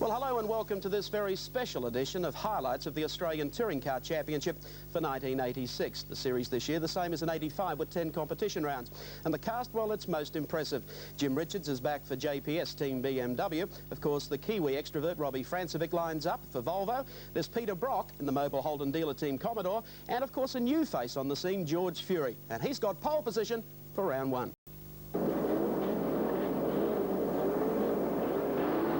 Well, hello and welcome to this very special edition of highlights of the Australian Touring Car Championship for 1986. The series this year, the same as in 85 with 10 competition rounds. And the cast, well, it's most impressive. Jim Richards is back for JPS Team BMW. Of course, the Kiwi extrovert Robbie Francevic lines up for Volvo. There's Peter Brock in the Mobile Holden Dealer Team Commodore. And, of course, a new face on the scene, George Fury. And he's got pole position for round one.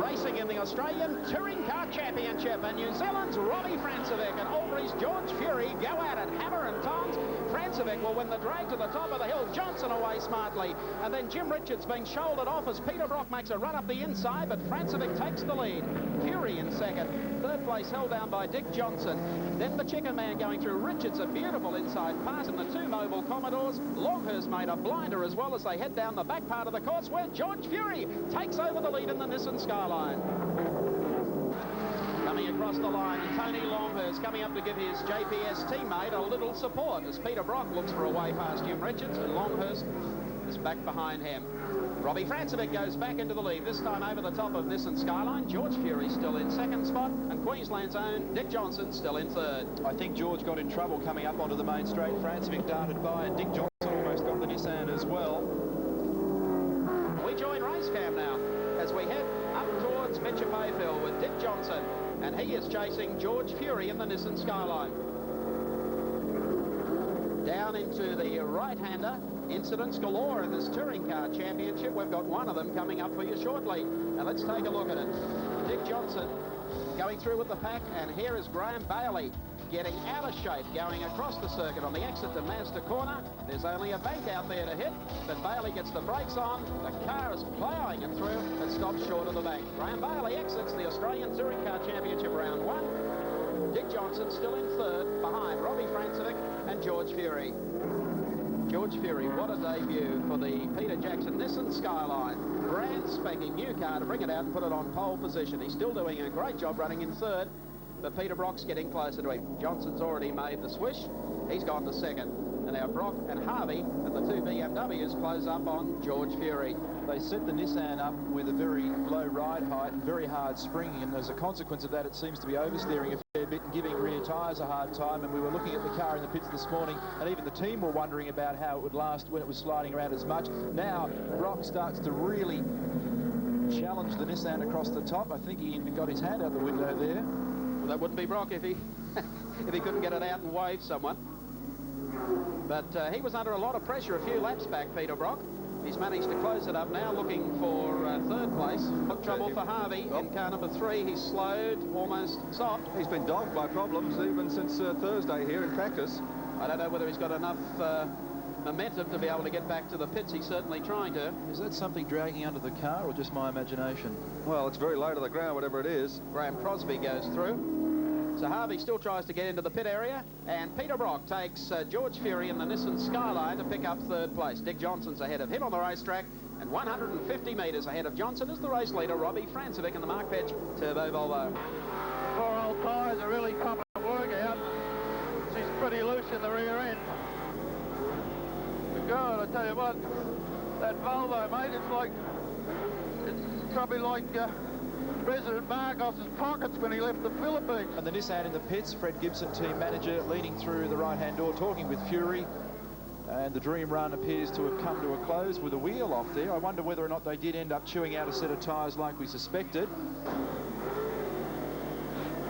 Racing in the Australian Touring Car Championship, and New Zealand's Robbie Francevic and Albury's George Fury go at it, hammer and tongs. Francevic will win the drag to the top of the hill. Johnson away smartly, and then Jim Richards being shouldered off as Peter Brock makes a run up the inside, but Francevic takes the lead. Fury in second. Third place held down by Dick Johnson. Then the Chicken Man going through. Richards, a beautiful inside pass, and the two Mobile Commodores. Longhurst made a blinder as well as they head down the back part of the course where George Fury takes over the lead in the Nissan Skyline. Coming across the line, and Tony Longhurst coming up to give his JPS teammate a little support as Peter Brock looks for a way past Jim Richards, and Longhurst is back behind him. Robbie Francevic goes back into the lead, this time over the top of Nissan Skyline. George Fury still in second spot, and Queensland's own Dick Johnson still in third. I think George got in trouble coming up onto the main straight. Francevic darted by, and Dick Johnson almost got the Nissan as well. We join race cam now as we head up towards Mitchell Bayfield with Dick Johnson, and he is chasing George Fury in the Nissan Skyline. Down into the right-hander. Incidents galore in this Touring Car Championship. We've got one of them coming up for you shortly. Now let's take a look at it. Dick Johnson going through with the pack, and here is Graham Bailey getting out of shape, going across the circuit on the exit to Mazda Corner. There's only a bank out there to hit, but Bailey gets the brakes on. The car is plowing it through and stops short of the bank. Graham Bailey exits the Australian Touring Car Championship round one. Dick Johnson still in third behind Robbie Francevic and George Fury. George Fury, what a debut for the Peter Jackson Nissan Skyline. Brand spanking new car to bring it out and put it on pole position. He's still doing a great job running in third, but Peter Brock's getting closer to him. Johnson's already made the swish. He's gone to second. And now Brock and Harvey and the two BMWs close up on George Fury. They set the Nissan up with a very low ride height and very hard springing, and as a consequence of that, it seems to be oversteering a fair bit and giving rear tyres a hard time. And we were looking at the car in the pits this morning, and even the team were wondering about how it would last when it was sliding around as much. Now Brock starts to really challenge the Nissan across the top. I think he even got his hand out the window there. Well, that wouldn't be Brock if he if he couldn't get it out and wave someone. But he was under a lot of pressure a few laps back, Peter Brock. He's managed to close it up now, looking for third place. Got trouble for Harvey in car number 3. He's slowed, almost stopped. He's been dogged by problems even since Thursday here in practice. I don't know whether he's got enough momentum to be able to get back to the pits. He's certainly trying to. Is that something dragging under the car or just my imagination? Well, it's very low to the ground, whatever it is. Graham Crosby goes through. So Harvey still tries to get into the pit area, and Peter Brock takes George Fury in the Nissan Skyline to pick up third place. Dick Johnson's ahead of him on the racetrack, and 150 metres ahead of Johnson is the race leader, Robbie Francevic, in the Mark Petch Turbo Volvo. Poor old tyres are really pumping the work out. She's pretty loose in the rear end. But God, I tell you what, that Volvo, mate, it's probably like President Marcos's pockets when he left the Philippines. And the Nissan in the pits, Fred Gibson, team manager, leaning through the right-hand door, talking with Fury. And the dream run appears to have come to a close with a wheel off there. I wonder whether or not they did end up chewing out a set of tyres like we suspected.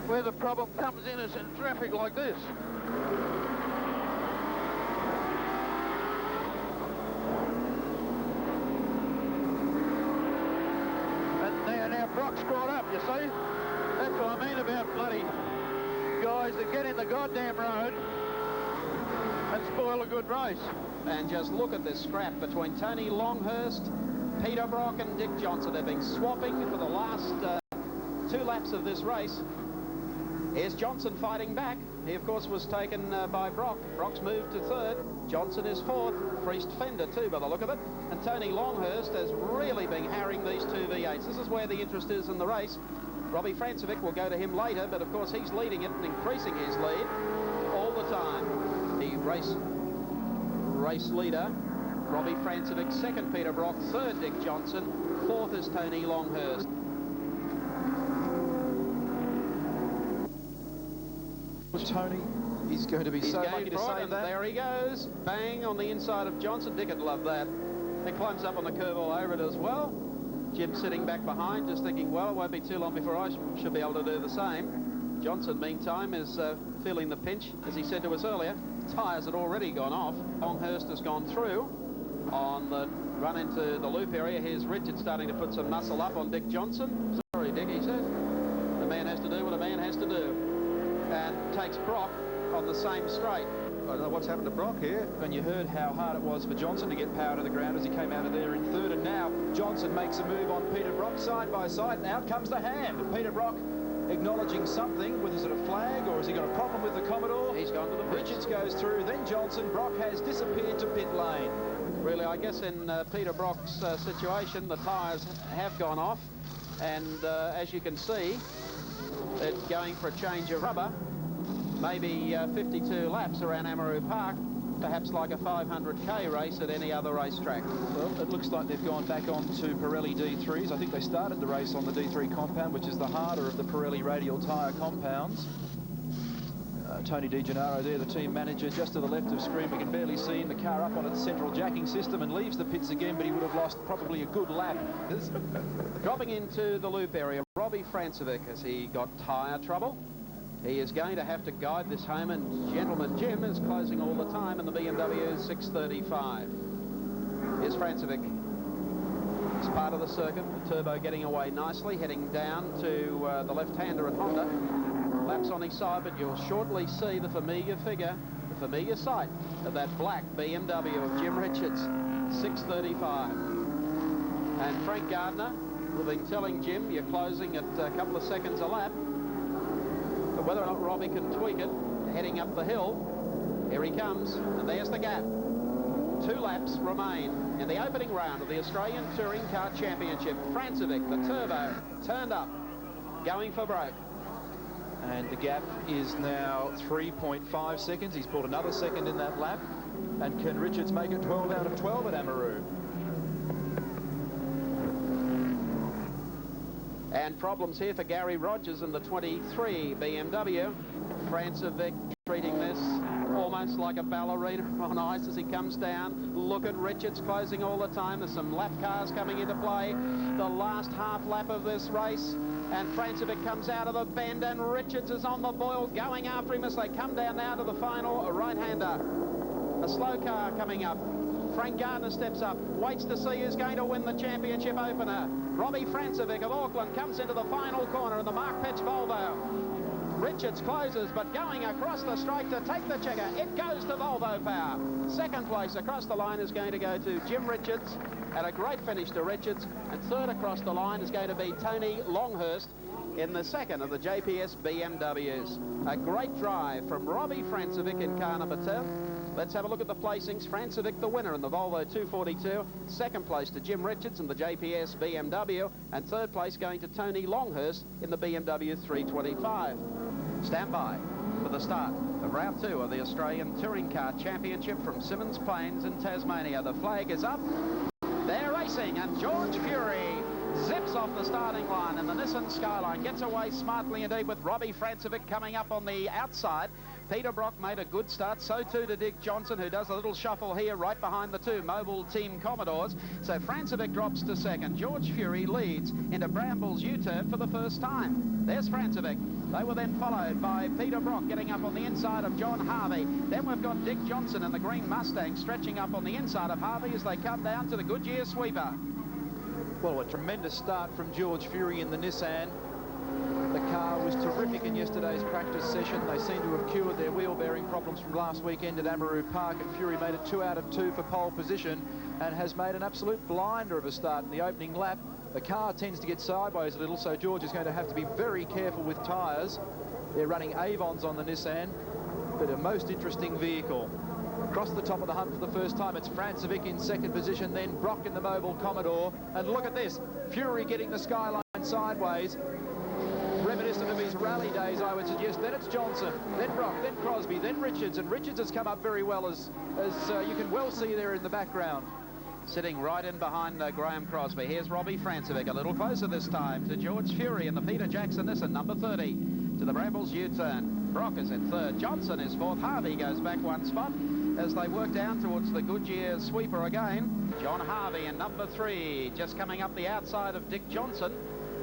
Where the problem comes in is in traffic like this. Brock's caught up, you see? That's what I mean about bloody guys that get in the goddamn road and spoil a good race. And just look at this scrap between Tony Longhurst, Peter Brock and Dick Johnson. They've been swapping for the last 2 laps of this race. Here's Johnson fighting back. He, of course, was taken by Brock. Brock's moved to third. Johnson is fourth. Priest Fender, too, by the look of it. And Tony Longhurst has really been harrying these two V8s. This is where the interest is in the race. Robbie Francevic will go to him later, but, of course, he's leading it and increasing his lead all the time. The race leader, Robbie Francevic, second Peter Brock, third Dick Johnson, fourth is Tony Longhurst. Tony is going to be so lucky to save that. There he goes. Bang on the inside of Johnson. Dick would love that. He climbs up on the curve all over it as well. Jim sitting back behind, just thinking, well, it won't be too long before I should be able to do the same. Johnson, meantime, is feeling the pinch, as he said to us earlier. Tyres had already gone off. Longhurst has gone through on the run into the loop area. Here's Richard starting to put some muscle up on Dick Johnson. Sorry, Dick, he says. The man has to do what a man has to do. And takes Brock on the same straight. I don't know what's happened to Brock here. And you heard how hard it was for Johnson to get power to the ground as he came out of there in third. And now Johnson makes a move on Peter Brock side by side. And out comes the hand. Peter Brock acknowledging something. Whether it's a flag or has he got a problem with the Commodore? He's gone to the pits. Richards goes through, then Johnson. Brock has disappeared to pit lane. Really, I guess in Peter Brock's situation, the tyres have gone off. And as you can see, they're going for a change of rubber. Maybe 52 laps around Amaroo Park, perhaps like a 500k race at any other racetrack. Well, it looks like they've gone back on to Pirelli D3s. I think they started the race on the D3 compound, which is the harder of the Pirelli radial tyre compounds. Tony Di Gennaro there, the team manager, just to the left of screen. We can barely see him. The car up on its central jacking system and leaves the pits again, but he would have lost probably a good lap. Dropping into the loop area, Robbie Francevic, as he got tyre trouble. He is going to have to guide this home, and Gentleman Jim is closing all the time in the BMW 635. Here's Francevic. It's part of the circuit. The turbo getting away nicely, heading down to the left-hander at Honda. Laps on his side, but you'll shortly see the familiar figure, the familiar sight of that black BMW of Jim Richards, 635. And Frank Gardner will be telling Jim, you're closing at a couple of seconds a lap. But whether or not Robbie can tweak it, heading up the hill, here he comes, and there's the gap. 2 laps remain in the opening round of the Australian Touring Car Championship. Francevic, the turbo, turned up, going for broke. And the gap is now 3.5 seconds. He's pulled another second in that lap. And can Richards make it 12 out of 12 at Amaroo? And problems here for Gary Rogers in the 23 BMW. Francevic treating this almost like a ballerina on ice as he comes down. Look at Richards closing all the time. There's some lap cars coming into play. The last half lap of this race. And Francevic comes out of the bend, and Richards is on the boil, going after him as they come down now to the final. A right-hander. A slow car coming up. Frank Gardner steps up, waits to see who's going to win the championship opener. Robbie Francevic of Auckland comes into the final corner in the Mark Pitch Volvo. Richards closes, but going across the straight to take the checker. It goes to Volvo Power. Second place across the line is going to go to Jim Richards, and a great finish to Richards. And third across the line is going to be Tony Longhurst in the second of the JPS BMWs. A great drive from Robbie Francevic in car number 2. Let's have a look at the placings. Francevic, the winner in the Volvo 242. Second place to Jim Richards in the JPS BMW. And third place going to Tony Longhurst in the BMW 325. Stand by for the start of round 2 of the Australian Touring Car Championship from Symonds Plains in Tasmania. The flag is up. They're racing, and George Fury zips off the starting line, and the Nissan Skyline gets away smartly indeed with Robbie Francevic coming up on the outside. Peter Brock made a good start, so too to Dick Johnson, who does a little shuffle here right behind the 2 Mobile Team Commodores. So Francevic drops to second. George Fury leads into Bramble's U-turn for the first time. There's Francevic. They were then followed by Peter Brock getting up on the inside of John Harvey. Then we've got Dick Johnson in the green Mustang stretching up on the inside of Harvey as they come down to the Goodyear sweeper. Well, a tremendous start from George Fury in the Nissan. The car was terrific in yesterday's practice session. They seem to have cured their wheel bearing problems from last weekend at Amaroo Park, and Fury made it 2 out of 2 for pole position and has made an absolute blinder of a start in the opening lap. The car tends to get sideways a little, so George is going to have to be very careful with tyres. They're running Avons on the Nissan, but a most interesting vehicle. Across the top of the hump for the first time, it's Francevic in second position, then Brock in the Mobile Commodore. And look at this, Fury getting the Skyline sideways. Reminiscent of his rally days, I would suggest. Then it's Johnson, then Brock, then Crosby, then Richards, and Richards has come up very well, as you can well see there in the background. Sitting right in behind Graham Crosby. Here's Robbie Francevic, a little closer this time to George Fury in the Peter Jackson Nissan, number 30, to the Brambles U-turn. Brock is in third. Johnson is fourth. Harvey goes back one spot as they work down towards the Goodyear sweeper again. John Harvey in number 3, just coming up the outside of Dick Johnson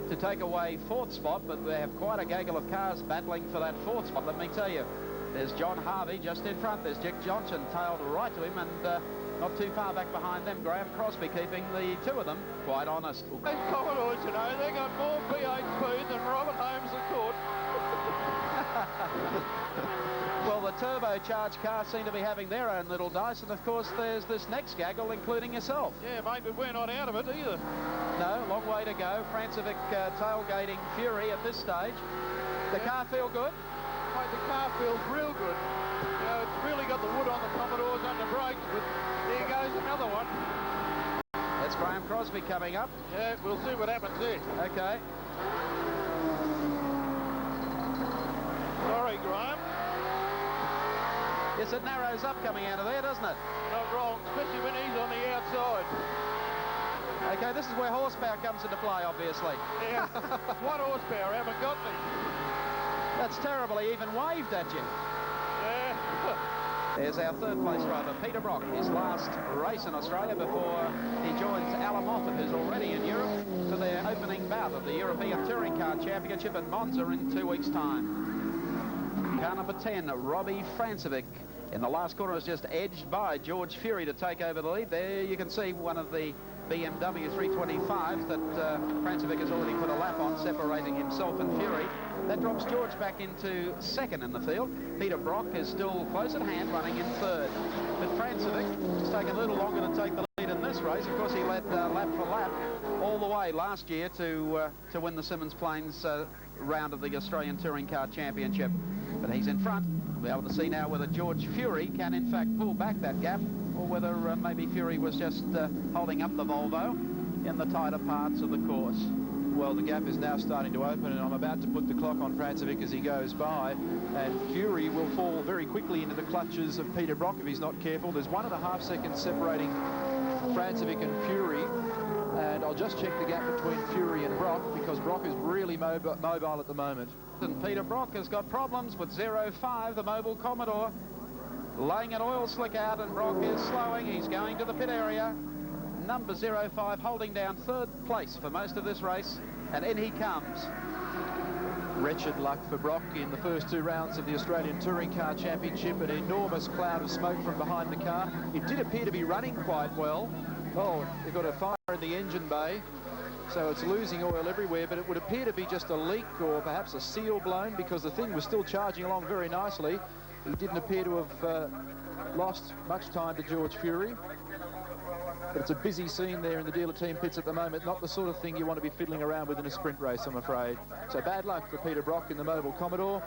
to take away fourth spot, but they have quite a gaggle of cars battling for that fourth spot, let me tell you. There's John Harvey just in front. There's Dick Johnson tailed right to him, and not too far back behind them, Graham Crosby keeping the two of them quite honest. Those Commodores, you know, they got more PHP than Robert Holmes the Court. Well, the turbocharged cars seem to be having their own little dice, and of course there's this next gaggle, including yourself. Yeah, mate, but we're not out of it either. No, long way to go. Francevic tailgating Fury at this stage. The car feel good? Mate, the car feels real good. You know, it's really got the wood on the Commodores under brakes, but there goes another one. That's Graham Crosby coming up. Yeah, we'll see what happens there. Okay. Sorry, Graham. Yes, it narrows up coming out of there, doesn't it? Not wrong, especially when he's on the outside. Okay, this is where horsepower comes into play, obviously. Yeah, 1 horsepower, haven't got me. That's terrible, he even waved at you. Yeah. There's our third place driver, Peter Brock, his last race in Australia before he joins Alan Moffat, who's already in Europe, for their opening bout of the European Touring Car Championship at Monza in 2 weeks' time. Car number 10, Robbie Francevic. In the last corner was just edged by George Fury to take over the lead. There you can see one of the BMW 325s that Francevic has already put a lap on, separating himself and Fury. That drops George back into second in the field. Peter Brock is still close at hand, running in third. But Francevic has taken a little longer to take the lead in this race. Of course, he led lap for lap all the way last year to win the Simmons Plains round of the Australian Touring Car Championship. But he's in front. We'll be able to see now whether George Fury can in fact pull back that gap, or whether maybe Fury was just holding up the Volvo in the tighter parts of the course. Well, the gap is now starting to open, and I'm about to put the clock on Francevic as he goes by, and Fury will fall very quickly into the clutches of Peter Brock if he's not careful. There's 1.5 seconds separating Francevic and Fury, and I'll just check the gap between Fury and Brock, because Brock is really mobile at the moment. And Peter Brock has got problems with 05, the mobile Commodore, laying an oil slick out, and Brock is slowing. He's going to the pit area. Number 05 holding down third place for most of this race, and in he comes. Wretched luck for Brock in the first 2 rounds of the Australian Touring Car Championship. An enormous cloud of smoke from behind the car. It did appear to be running quite well. Oh, they've got a fire in the engine bay, so it's losing oil everywhere, but it would appear to be just a leak or perhaps a seal blown, because the thing was still charging along very nicely. He didn't appear to have lost much time to George Fury. But it's a busy scene there in the dealer team pits at the moment, not the sort of thing you want to be fiddling around with in a sprint race, I'm afraid. So bad luck for Peter Brock in the mobile Commodore.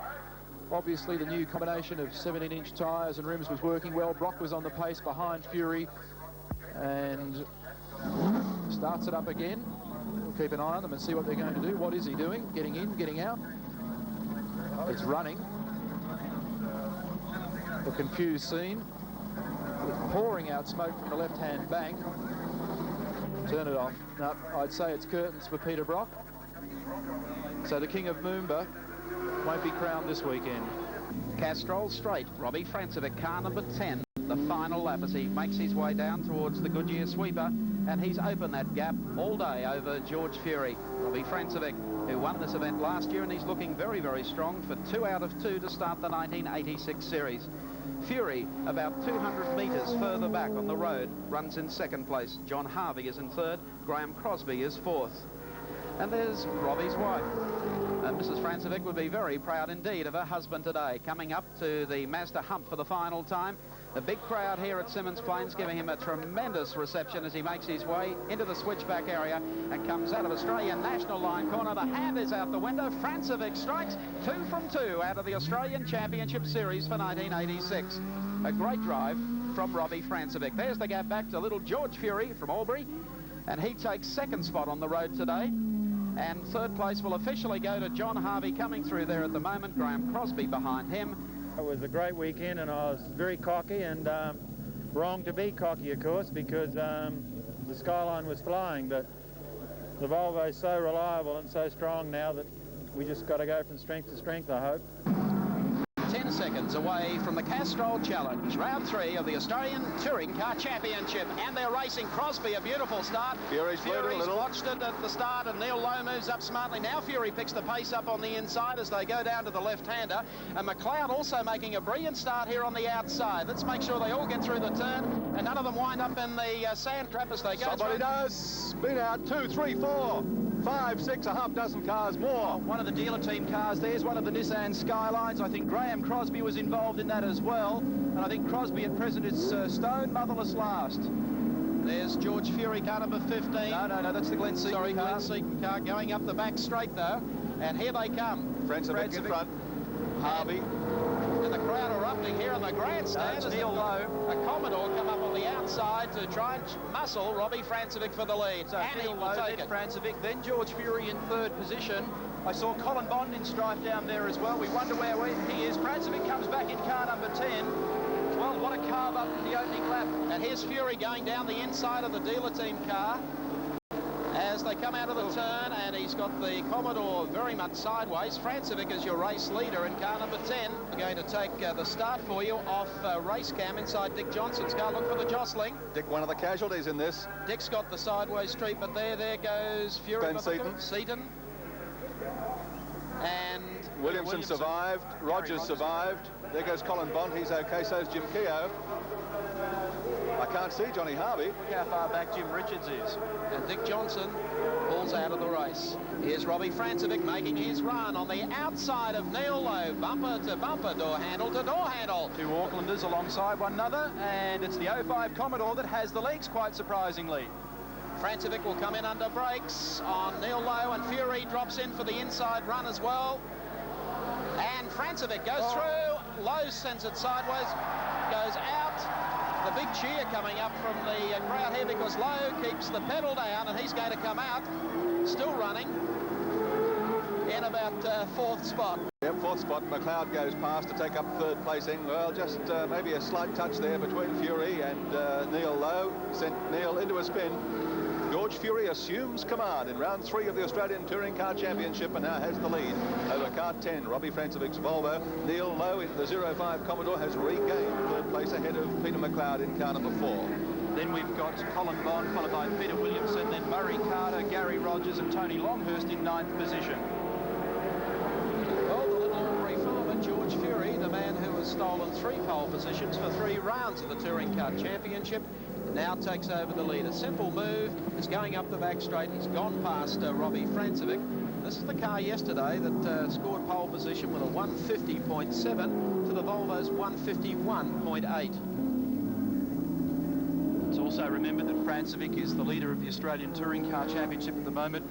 Obviously the new combination of 17-inch tyres and rims was working well. Brock was on the pace behind Fury and starts it up again. We'll keep an eye on them and see what they're going to do. What is he doing? Getting in, getting out? It's running. A confused scene. Pouring out smoke from the left-hand bank. Turn it off. No, I'd say it's curtains for Peter Brock. So the King of Moomba won't be crowned this weekend. Castrol straight, Robbie Francevic, car number 10, the final lap as he makes his way down towards the Goodyear sweeper, and he's opened that gap all day over George Fury. Robbie Francevic, who won this event last year, and he's looking very, very strong for 2 out of 2 to start the 1986 series. Fury, about 200 metres further back on the road, runs in second place. John Harvey is in third. Graham Crosby is fourth. And there's Robbie's wife. Mrs. Francevic would be very proud indeed of her husband today, coming up to the Mazda hump for the final time. The big crowd here at Simmons Plains giving him a tremendous reception as he makes his way into the switchback area and comes out of Australian National Line corner. The hand is out the window. Francevic strikes 2 from 2 out of the Australian Championship Series for 1986. A great drive from Robbie Francevic. There's the gap back to little George Fury from Albury, and he takes second spot on the road today. And third place will officially go to John Harvey, coming through there at the moment. Graham Crosby behind him. It was a great weekend, and I was very cocky, and wrong to be cocky, of course, because the Skyline was flying, but the Volvo is so reliable and so strong now that we just got to go from strength to strength, I hope. 10 seconds away from the Castrol Challenge, round 3 of the Australian Touring Car Championship, and they're racing Crosby. A beautiful start. Fury's watched it at the start, and Neil Lowe moves up smartly. Now Fury picks the pace up on the inside as they go down to the left-hander, and McLeod also making a brilliant start here on the outside. Let's make sure they all get through the turn, and none of them wind up in the sand trap as they go. Somebody does. Spin out. 2, 3, 4, 5, 6, a half dozen cars more. One of the dealer team cars, there's one of the Nissan Skylines. I think Graham Crosby was involved in that as well. And I think Crosby at present is stone motherless last. There's George Fury, car number 15. No, that's the Glenn Seaton car. Glenn Seaton car going up the back straight though. And here they come. Francevic in front. Harvey. And the crowd erupting here in the grandstand. It's Neil Lowe. A Commodore come up on the outside to try and muscle Robbie Francevic for the lead. So and Neil he will Lowe, take then it. Francevic, then George Fury in 3rd position. I saw Colin Bond in strife down there as well. We wonder where he is. Francevic comes back in car number 10. Well, what a carve up in the opening lap. And here's Fury going down the inside of the dealer team car as they come out of the turn, and he's got the Commodore very much sideways. Francevic is your race leader in car number 10. We're going to take the start for you off race cam inside Dick Johnson's car. Look for the jostling. Dick, one of the casualties in this. Dick's got the sideways treatment there. There goes Fury. Seaton. And Williamson survived. Rogers survived. There goes Colin Bond. He's okay. So's Jim Keogh. I can't see Johnny Harvey. Look how far back Jim Richards is. And Dick Johnson pulls out of the race. Here's Robbie Francevic making his run on the outside of Neil Lowe. Bumper to bumper, door handle to door handle. 2 Aucklanders alongside one another, and it's the 05 Commodore that has the legs, quite surprisingly. Francevic will come in under brakes on Neil Lowe, and Fury drops in for the inside run as well. And Francevic goes through. Lowe sends it sideways, goes out. The big cheer coming up from the crowd here because Lowe keeps the pedal down, and he's going to come out, still running, in about 4th spot. Yep, 4th spot. McLeod goes past to take up 3rd placing. Well, just maybe a slight touch there between Fury and Neil Lowe. Sent Neil into a spin. George Fury assumes command in round 3 of the Australian Touring Car Championship and now has the lead over car 10, Robbie Francevic's Volvo. Neil Lowe in the 05 Commodore has regained 3rd place ahead of Peter McLeod in car number 4. Then we've got Colin Bond, followed by Peter Williamson, then Murray Carter, Gary Rogers and Tony Longhurst in 9th position. Well, the little ordinary farmer, George Fury, the man who has stolen 3 pole positions for 3 rounds of the Touring Car Championship, now takes over the lead. A simple move is going up the back straight. He's gone past Robbie Francevic. This is the car yesterday that scored pole position with a 150.7 to the Volvo's 151.8. It's also remembered that Francevic is the leader of the Australian Touring Car Championship at the moment,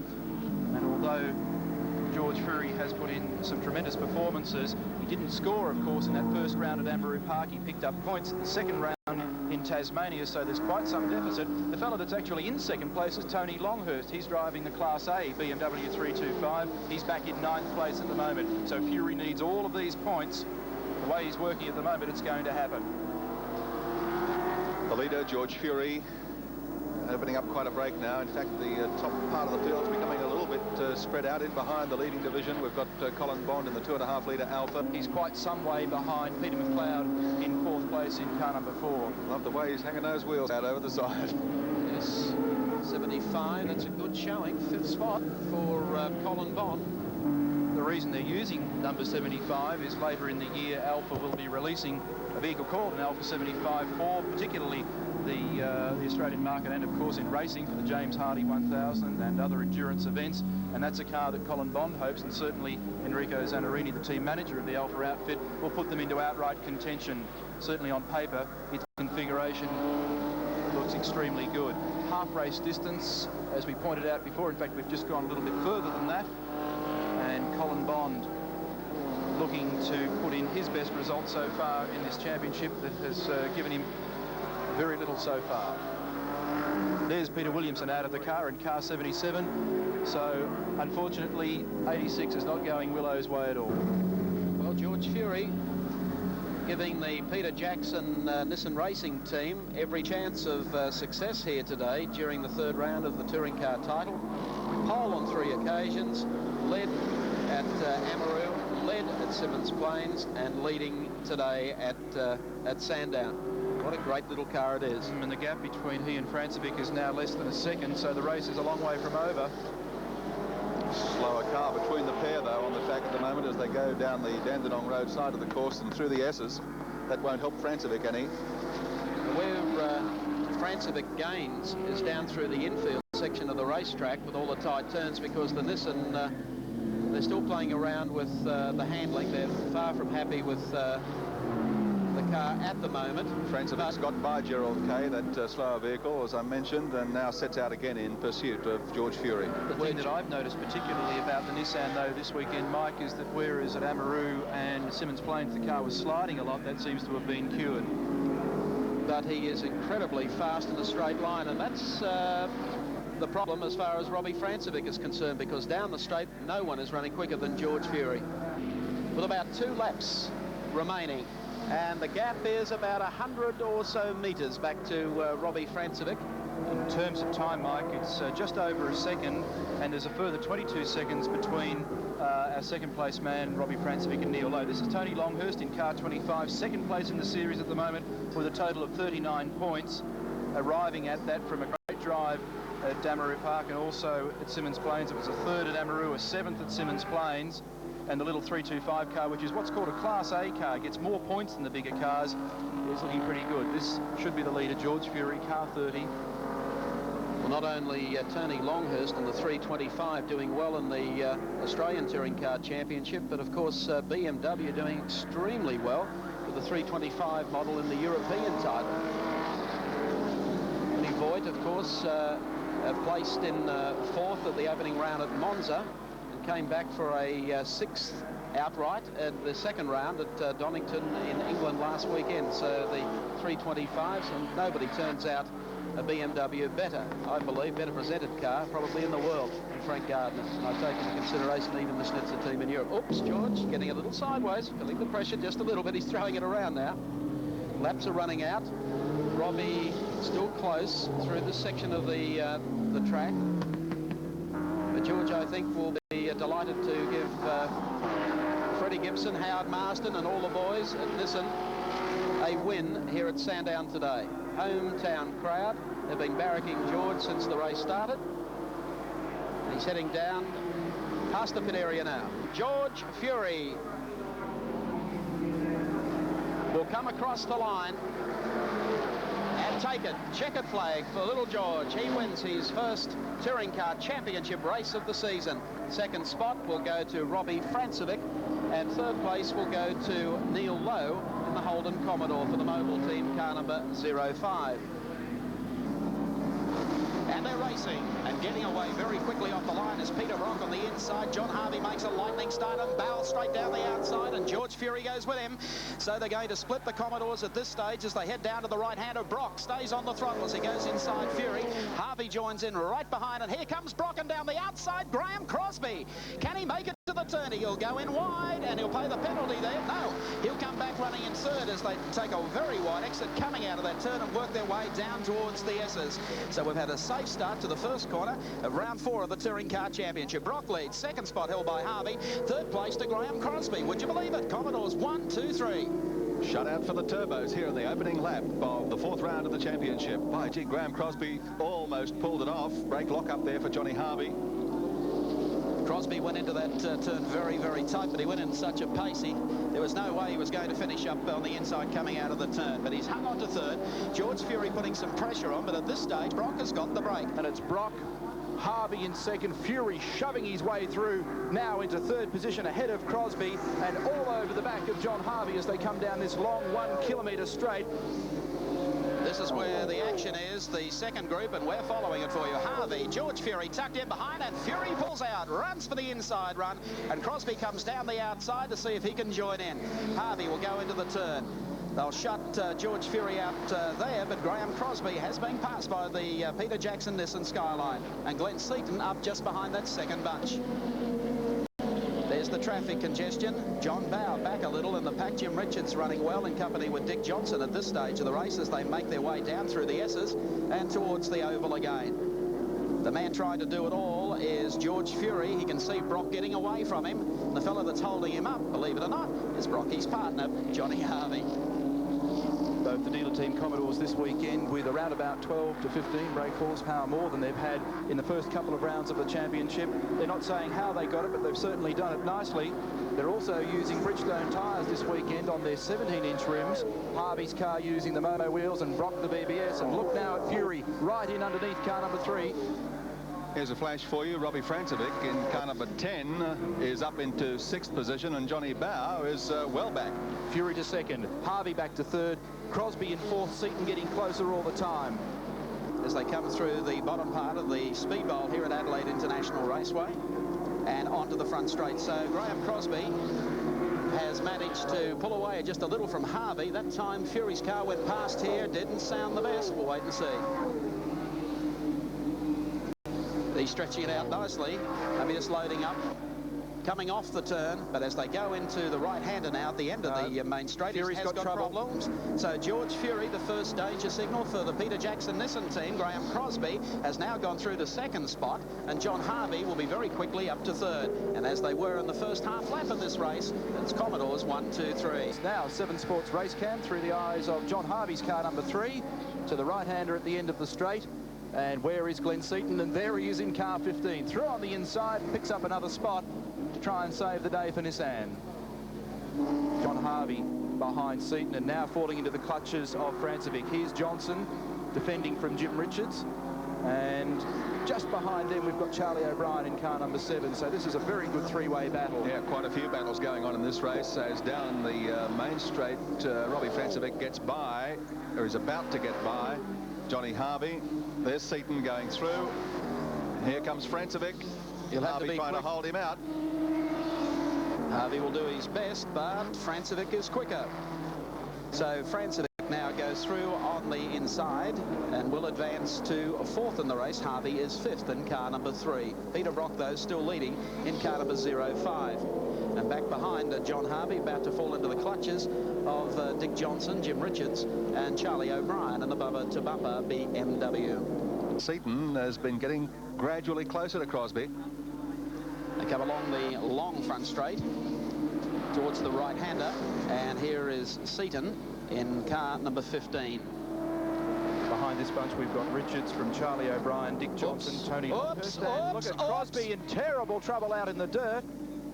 and although George Fury has put in some tremendous performances, he didn't score, of course, in that first round at Amaru Park. He picked up points in the second round in Tasmania, so there's quite some deficit. The fellow that's actually in 2nd place is Tony Longhurst. He's driving the Class A BMW 325. He's back in 9th place at the moment. So Fury needs all of these points. The way he's working at the moment, it's going to happen. The leader, George Fury, opening up quite a break now. In fact, the top part of the field is becoming a little bit spread out in behind the leading division. We've got Colin Bond in the 2.5 litre Alpha. He's quite some way behind Peter McLeod in 4th place in car number 4. Love the way he's hanging those wheels out over the side. Yes, 75, that's a good showing. 5th spot for Colin Bond. The reason they're using number 75 is later in the year Alpha will be releasing a vehicle called an Alpha 75 for particularly the Australian market and of course in racing for the James Hardy 1000 and other endurance events, and that's a car that Colin Bond hopes, and certainly Enrico Zannarini, the team manager of the Alpha outfit, will put them into outright contention. Certainly on paper its configuration looks extremely good. Half race distance, as we pointed out before, in fact we've just gone a little bit further than that, and Colin Bond looking to put in his best result so far in this championship that has given him very little so far. There's Peter Williamson out of the car in car 77. So, unfortunately, 86 is not going Willow's way at all. Well, George Fury giving the Peter Jackson Nissan Racing team every chance of success here today during the 3rd round of the touring car title. Pole on 3 occasions, led at Amaru, led at Simmons Plains and leading today at Sandown. What a great little car it is. And the gap between he and Francevic is now less than a second, so the race is a long way from over. Slower car between the pair, though, on the track at the moment as they go down the Dandenong Road side of the course and through the S's. That won't help Francevic any. Where Francevic gains is down through the infield section of the racetrack with all the tight turns, because the Nissan, they're still playing around with the handling. They're far from happy with the car at the moment. Francevic's got by Gerald Kay, that slower vehicle, as I mentioned, and now sets out again in pursuit of George Fury. The thing that I've noticed particularly about the Nissan, though, this weekend, Mike, is that whereas at Amaroo and Simmons Plains the car was sliding a lot, that seems to have been cured. But he is incredibly fast in a straight line, and that's the problem as far as Robbie Francevic is concerned, because down the straight no one is running quicker than George Fury. With about 2 laps remaining, and the gap is about 100 or so metres back to Robbie Francevic. In terms of time, Mike, it's just over a second, and there's a further 22 seconds between our second place man, Robbie Francevic, and Neil Lowe. This is Tony Longhurst in car 25, second place in the series at the moment with a total of 39 points, arriving at that from a great drive at Damaroo Park and also at Simmons Plains. It was a third at Amaroo, a 7th at Simmons Plains, and the little 325 car, which is what's called a Class A car, gets more points than the bigger cars, is looking pretty good. This should be the leader, George Fury, car 30. Well, not only Tony Longhurst in the 325 doing well in the Australian Touring Car Championship, but of course BMW doing extremely well with the 325 model in the European title. Tony Voigt, of course, placed in 4th at the opening round at Monza, came back for a 6th outright at the second round at Donington in England last weekend. So the 325s, and nobody turns out a BMW better, I believe, better presented car probably in the world than Frank Gardner. And I take into consideration even the Schnitzer team in Europe. Oops, George getting a little sideways, feeling the pressure just a little bit. He's throwing it around now. Laps are running out. Robbie still close through this section of the track. But George, I think, will be delighted to give Freddie Gibson, Howard Marston and all the boys at Nissan a win here at Sandown today. Hometown crowd. They've been barracking George since the race started. And he's heading down past the pit area now. George Fury will come across the line and take it. Checkered flag for little George. He wins his first Touring Car Championship race of the season. Second spot will go to Robbie Francevic, and third place will go to Neil Lowe in the Holden Commodore for the mobile team, car number 05. And they're racing and getting away very quickly off the line is Peter Brock on the inside. John Harvey makes a lightning start and barrels straight down the outside, and George Fury goes with him. So they're going to split the Commodores at this stage as they head down to the right hand of Brock. Stays on the throttle as he goes inside Fury. Harvey joins in right behind, and here comes Brock, and down the outside Graham Crosby. Can he make it to the turn? He'll go in wide and he'll pay the penalty there. No, he'll come back running in third as they take a very wide exit coming out of that turn and work their way down towards the S's. So we've had a safe start to the first corner of round 4 of the Touring Car Championship. Brock leads, second spot held by Harvey, third place to Graham Crosby. Would you believe it? Commodores 1, 2, 3. Shutout for the turbos here in the opening lap of the 4th round of the championship. By gee, Graham Crosby almost pulled it off. Brake lock up there for Johnny Harvey. Crosby went into that turn very, very tight, but he went in such a pace. There was no way he was going to finish up on the inside coming out of the turn, but he's hung on to third. George Fury putting some pressure on, but at this stage, Brock has got the break. And it's Brock, Harvey in second, Fury shoving his way through now into third position ahead of Crosby and all over the back of John Harvey as they come down this long 1 kilometre straight. This is where the action is, the second group, and we're following it for you. Harvey, George Fury tucked in behind, and Fury pulls out, runs for the inside run, and Crosby comes down the outside to see if he can join in. Harvey will go into the turn. They'll shut George Fury out there, but Graham Crosby has been passed by the Peter Jackson Nissan Skyline, and Glenn Seaton up just behind that second bunch. There's the traffic congestion. John Bow back a little in the pack. Jim Richards running well in company with Dick Johnson at this stage of the race as they make their way down through the S's and towards the oval again. The man trying to do it all is George Fury. He can see Brock getting away from him. And the fellow that's holding him up, believe it or not, is Brocky's partner, Johnny Harvey. Both the dealer team Commodores this weekend with around about 12 to 15 brake horsepower more than they've had in the first couple of rounds of the championship. They're not saying how they got it, but they've certainly done it nicely. They're also using Bridgestone tyres this weekend on their 17-inch rims. Harvey's car using the mono wheels and Brock the BBS. And look now at Fury right in underneath car number 3. Here's a flash for you. Robbie Francevic in car number 10 is up into 6th position, and Johnny Bow is well back. Fury to 2nd, Harvey back to 3rd, Crosby in 4th, Seaton getting closer all the time. As they come through the bottom part of the speed bowl here at Adelaide International Raceway and onto the front straight. So Graham Crosby has managed to pull away just a little from Harvey. That time Fury's car went past here, didn't sound the best. We'll wait and see. He's stretching it out nicely. I mean, it's loading up, coming off the turn, but as they go into the right-hander now at the end of the main straight, he has got problems. So George Fury, the first danger signal for the Peter Jackson Nissan team. Graham Crosby has now gone through to 2nd spot, and John Harvey will be very quickly up to 3rd. And as they were in the first half lap of this race, it's Commodores 1, 2, 3. Now 7 Sports race cam through the eyes of John Harvey's car number 3 to the right-hander at the end of the straight. And where is Glenn Seaton? And there he is in car 15. Through on the inside, picks up another spot to try and save the day for Nissan. John Harvey behind Seaton and now falling into the clutches of Francevic. Here's Johnson defending from Jim Richards. And just behind them, we've got Charlie O'Brien in car number 7. So this is a very good three-way battle. Yeah, quite a few battles going on in this race. As down the main straight, Robbie Francevic gets by, or is about to get by, Johnny Harvey. There's Seaton going through. Here comes Francevic. Harvey trying to hold him out. Harvey will do his best, but Francevic is quicker. So Francevic now goes through on the inside and will advance to 4th in the race. Harvey is 5th in car number 3. Peter Brock, though, still leading in car number 05. And back behind John Harvey, about to fall into the clutches of Dick Johnson, Jim Richards, and Charlie O'Brien in the bumper-to-bumper BMW. Seaton has been getting gradually closer to Crosby. They come along the long front straight towards the right-hander, and here is Seaton in car number 15. Behind this bunch, we've got Richards from Charlie O'Brien, Dick Johnson, Tony. Look at Crosby in terrible trouble out in the dirt.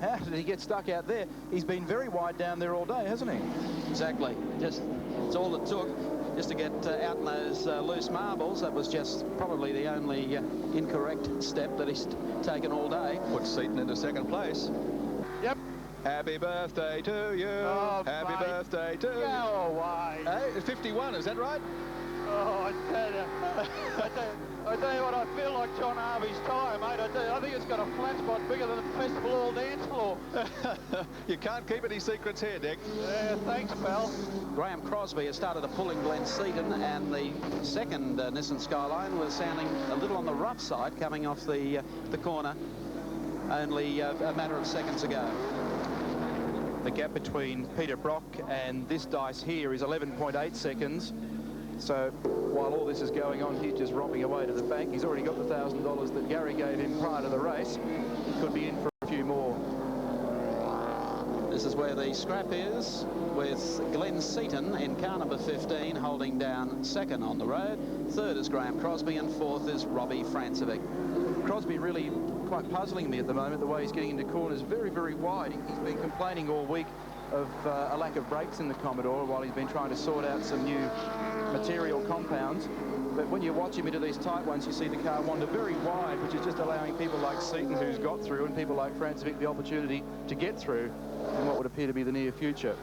How did he get stuck out there? He's been very wide down there all day, hasn't he? Exactly. Just, it's all it took just to get out in those loose marbles. That was just probably the only incorrect step that he's taken all day. Puts Seaton into 2nd place. Yep. Happy birthday to you. Oh, happy mate. Birthday to you. Go away. Hey, 51, is that right? Oh, I tell you. I tell you what, I feel like John Harvey's tyre, mate. I think it's got a flat spot bigger than the Festival Hall dance floor. You can't keep any secrets here, Dick. Yeah, thanks, pal. Graham Crosby has started to pull in Glenn Seaton, and the 2nd Nissan Skyline was sounding a little on the rough side coming off the corner only a matter of seconds ago. The gap between Peter Brock and this dice here is 11.8 seconds. So while all this is going on, he's just romping away to the bank. He's already got the $1,000 that Gary gave him prior to the race. He could be in for a few more. This is where the scrap is, with Glenn Seaton in car number 15 holding down 2nd on the road. 3rd is Graham Crosby, and 4th is Robbie Francevic. Crosby really quite puzzling me at the moment, the way he's getting into corners very, very wide. He's been complaining all week of a lack of brakes in the Commodore while he's been trying to sort out some new material compounds. But when you watch him into these tight ones, you see the car wander very wide, which is just allowing people like Seaton, who's got through, and people like Francevic the opportunity to get through in what would appear to be the near future.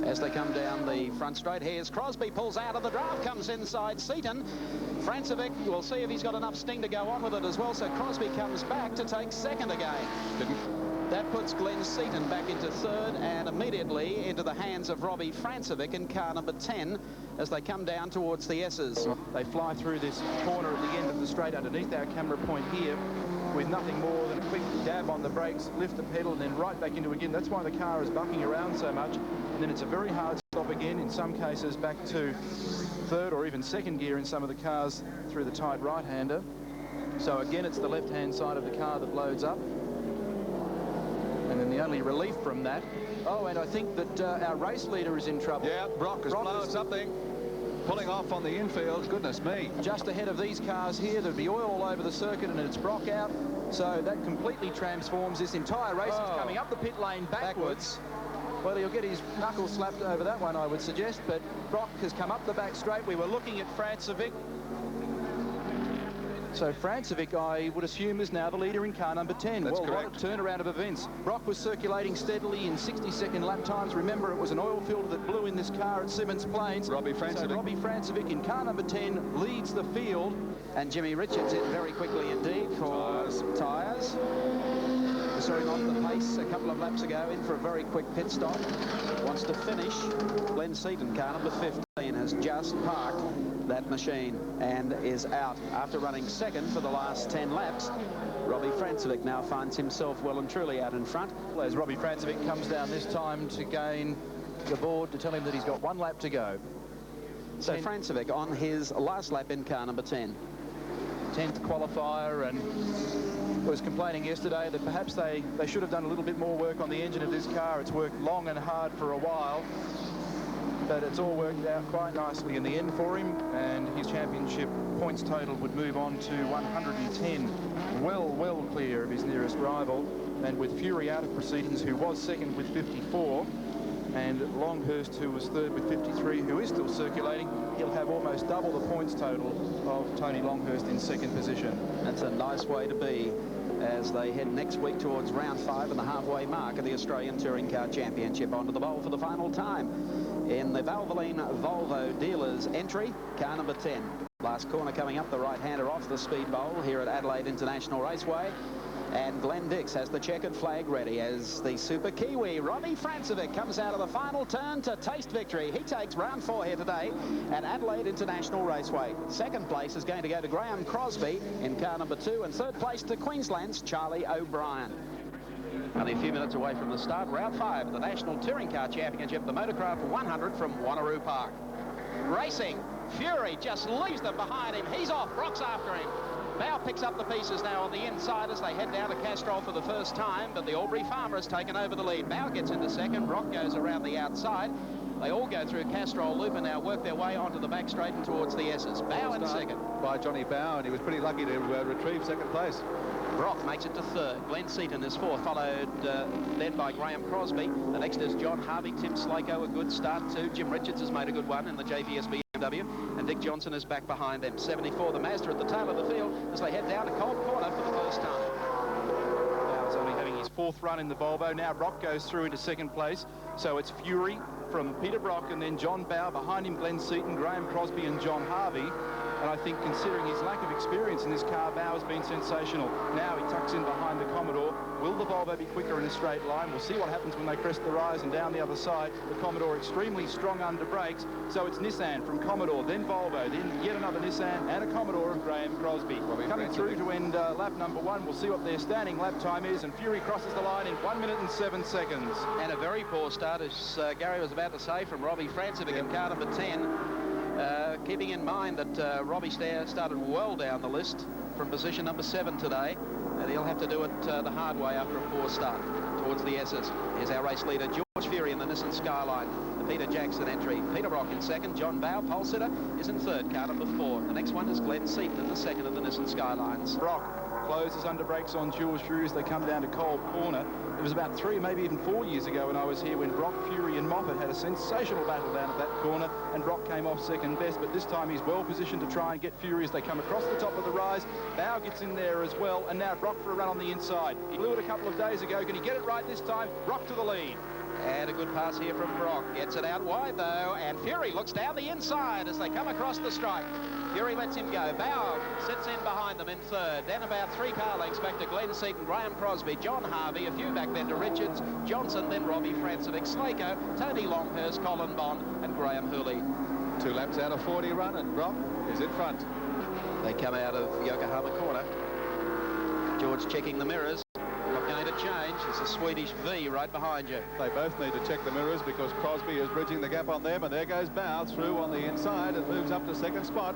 As they come down the front straight, here's Crosby, pulls out of the draft, comes inside Seaton. Francevic, we'll see if he's got enough sting to go on with it as well, so Crosby comes back to take 2nd again. That puts Glenn Seaton back into 3rd and immediately into the hands of Robbie Francevic in car number 10 as they come down towards the S's. They fly through this corner at the end of the straight underneath our camera point here with nothing more than a quick dab on the brakes, lift the pedal, and then right back into again. That's why the car is bucking around so much. And then it's a very hard stop again, in some cases back to 3rd or even 2nd gear in some of the cars through the tight right-hander. So again, it's the left-hand side of the car that loads up. And then the only relief from that... Oh, and I think that our race leader is in trouble. Yeah, Brock has blown something. Pulling off on the infield, goodness me. Just ahead of these cars here, there'd be oil all over the circuit, and it's Brock out. So that completely transforms this entire race. He's coming up the pit lane backwards. Well, he'll get his knuckles slapped over that one, I would suggest, but Brock has come up the back straight. We were looking at Francevic. So Francevic, I would assume, is now the leader in car number 10. That's well, correct. What a turnaround of events. Brock was circulating steadily in 60-second lap times. Remember, it was an oil filter that blew in this car at Simmons Plains. Robbie Francevic. So Robbie Francevic in car number 10 leads the field. And Jimmy Richards in very quickly indeed for tyres. Sorry, not the pace a couple of laps ago, in for a very quick pit stop. Wants to finish. Glenn Seaton, car number 15, has just parked that machine and is out after running second for the last 10 laps. Robbie Francevic now finds himself well and truly out in front. As Robbie Francevic comes down this time to gain the board to tell him that he's got 1 lap to go. So Francevic on his last lap in car number 10. 10th qualifier, and was complaining yesterday that perhaps they should have done a little bit more work on the engine of this car. It's worked long and hard for a while, but it's all worked out quite nicely in the end for him, and his championship points total would move on to 110, well clear of his nearest rival. And with Fury out of proceedings, who was second with 54, and Longhurst, who was third with 53, who is still circulating, he'll have almost double the points total of Tony Longhurst in second position. That's a nice way to be as they head next week towards round 5 and the halfway mark of the Australian Touring Car Championship. Onto the bowl for the final time in the Valvoline Volvo dealers entry, car number 10. Last corner coming up, the right-hander off the speed bowl here at Adelaide International Raceway. And Glenn Dix has the checkered flag ready as the Super Kiwi Robbie Francevic comes out of the final turn to taste victory. He takes round 4 here today at Adelaide International Raceway. Second place is going to go to Graham Crosby in car number 2, and third place to Queensland's Charlie O'Brien. Only a few minutes away from the start, round 5 of the National Touring Car Championship, the Motorcraft 100 from Wanneroo Park. Racing, Fury just leaves them behind him. He's off, Brock's after him. Bow picks up the pieces now on the inside as they head down to Castrol for the first time, but the Albury Farmer has taken over the lead. Bow gets into second, Brock goes around the outside. They all go through Castrol Loop and now work their way onto the back straight and towards the S's. Bow in second. By Johnny Bow, and he was pretty lucky to retrieve second place. Brock makes it to third. Glenn Seaton is fourth, followed then by Graham Crosby. The next is John Harvey, Tim Slako, a good start too. Jim Richards has made a good one in the JVS BMW, and Dick Johnson is back behind them. 74, the Mazda at the tail of the field as they head down to Cold Corner for the first time. Bow's only having his 4th run in the Volvo. Now Brock goes through into second place. So it's Fury from Peter Brock, and then John Bow, behind him Glenn Seaton, Graham Crosby and John Harvey. And I think, considering his lack of experience in this car, Bow has been sensational. Now he tucks in behind the Commodore. Will the Volvo be quicker in a straight line? We'll see what happens when they crest the rise and down the other side. The Commodore extremely strong under brakes. So it's Nissan from Commodore, then Volvo, then yet another Nissan and a Commodore of Graham Crosby. Coming through to end lap number 1. We'll see what their standing lap time is. And Fury crosses the line in 1 minute and 7 seconds. And a very poor start, as Gary was about to say, from Robbie Francevic in car number 10. Keeping in mind that Robbie started well down the list from position number 7 today, and he'll have to do it the hard way after a poor start towards the S's. Here's our race leader, George Fury in the Nissan Skyline. The Peter Jackson entry. Peter Brock in second. John Bow, pole sitter, is in third, car number 4. The next one is Glenn Seaton in the second of the Nissan Skylines. Brock closes under brakes on George Fury as they come down to Cold Corner. It was about 3, maybe even 4 years ago when I was here, when Brock, Fury and Moffat had a sensational battle down at that corner, and Brock came off second best, but this time he's well positioned to try and get Fury as they come across the top of the rise. Bow gets in there as well, and now Brock for a run on the inside. He blew it a couple of days ago. Can he get it right this time? Brock to the lead. And a good pass here from Brock. Gets it out wide, though, and Fury looks down the inside as they come across the strike. Fury lets him go. Bow sits in behind them in third. Then about 3 car lengths back to Glenn Seaton, Graham Crosby, John Harvey, a few back then to Richards, Johnson, then Robbie Francevic, Slako, Tony Longhurst, Colin Bond, and Graham Hooley. 2 laps out of 40 run, and Brock is in front. They come out of Yokohama corner. George checking the mirrors. Not going to change. It's a Swedish V right behind you. They both need to check the mirrors because Crosby is bridging the gap on them, and there goes Bow through on the inside and moves up to second spot.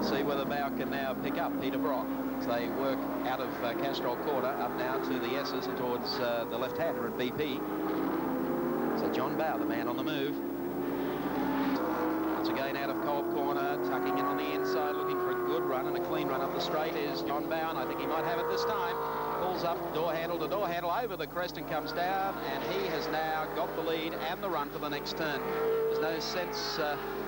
See whether Bow can now pick up Peter Brock. They work out of Castrol Corner up now to the S's and towards the left-hander at BP. So John Bow, the man on the move. Once again out of Cobb Corner, tucking in on the inside, looking for a good run and a clean run up the straight is John Bow, and I think he might have it this time. Pulls up door handle to door handle over the crest and comes down, and he has now got the lead and the run for the next turn. There's no sense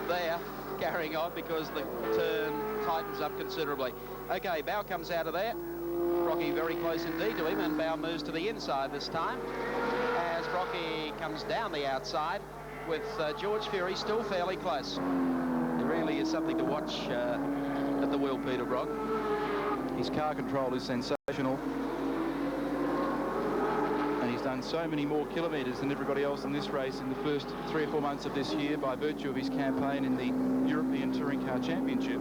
there carrying on because the turn tightens up considerably. Okay, Bow comes out of there. Brocky very close indeed to him, and Bow moves to the inside this time as Brocky comes down the outside with George Fury still fairly close. It really is something to watch at the wheel, Peter Brock. His car control is sensational. And he's done so many more kilometres than everybody else in this race in the first 3 or 4 months of this year by virtue of his campaign in the European Touring Car Championship.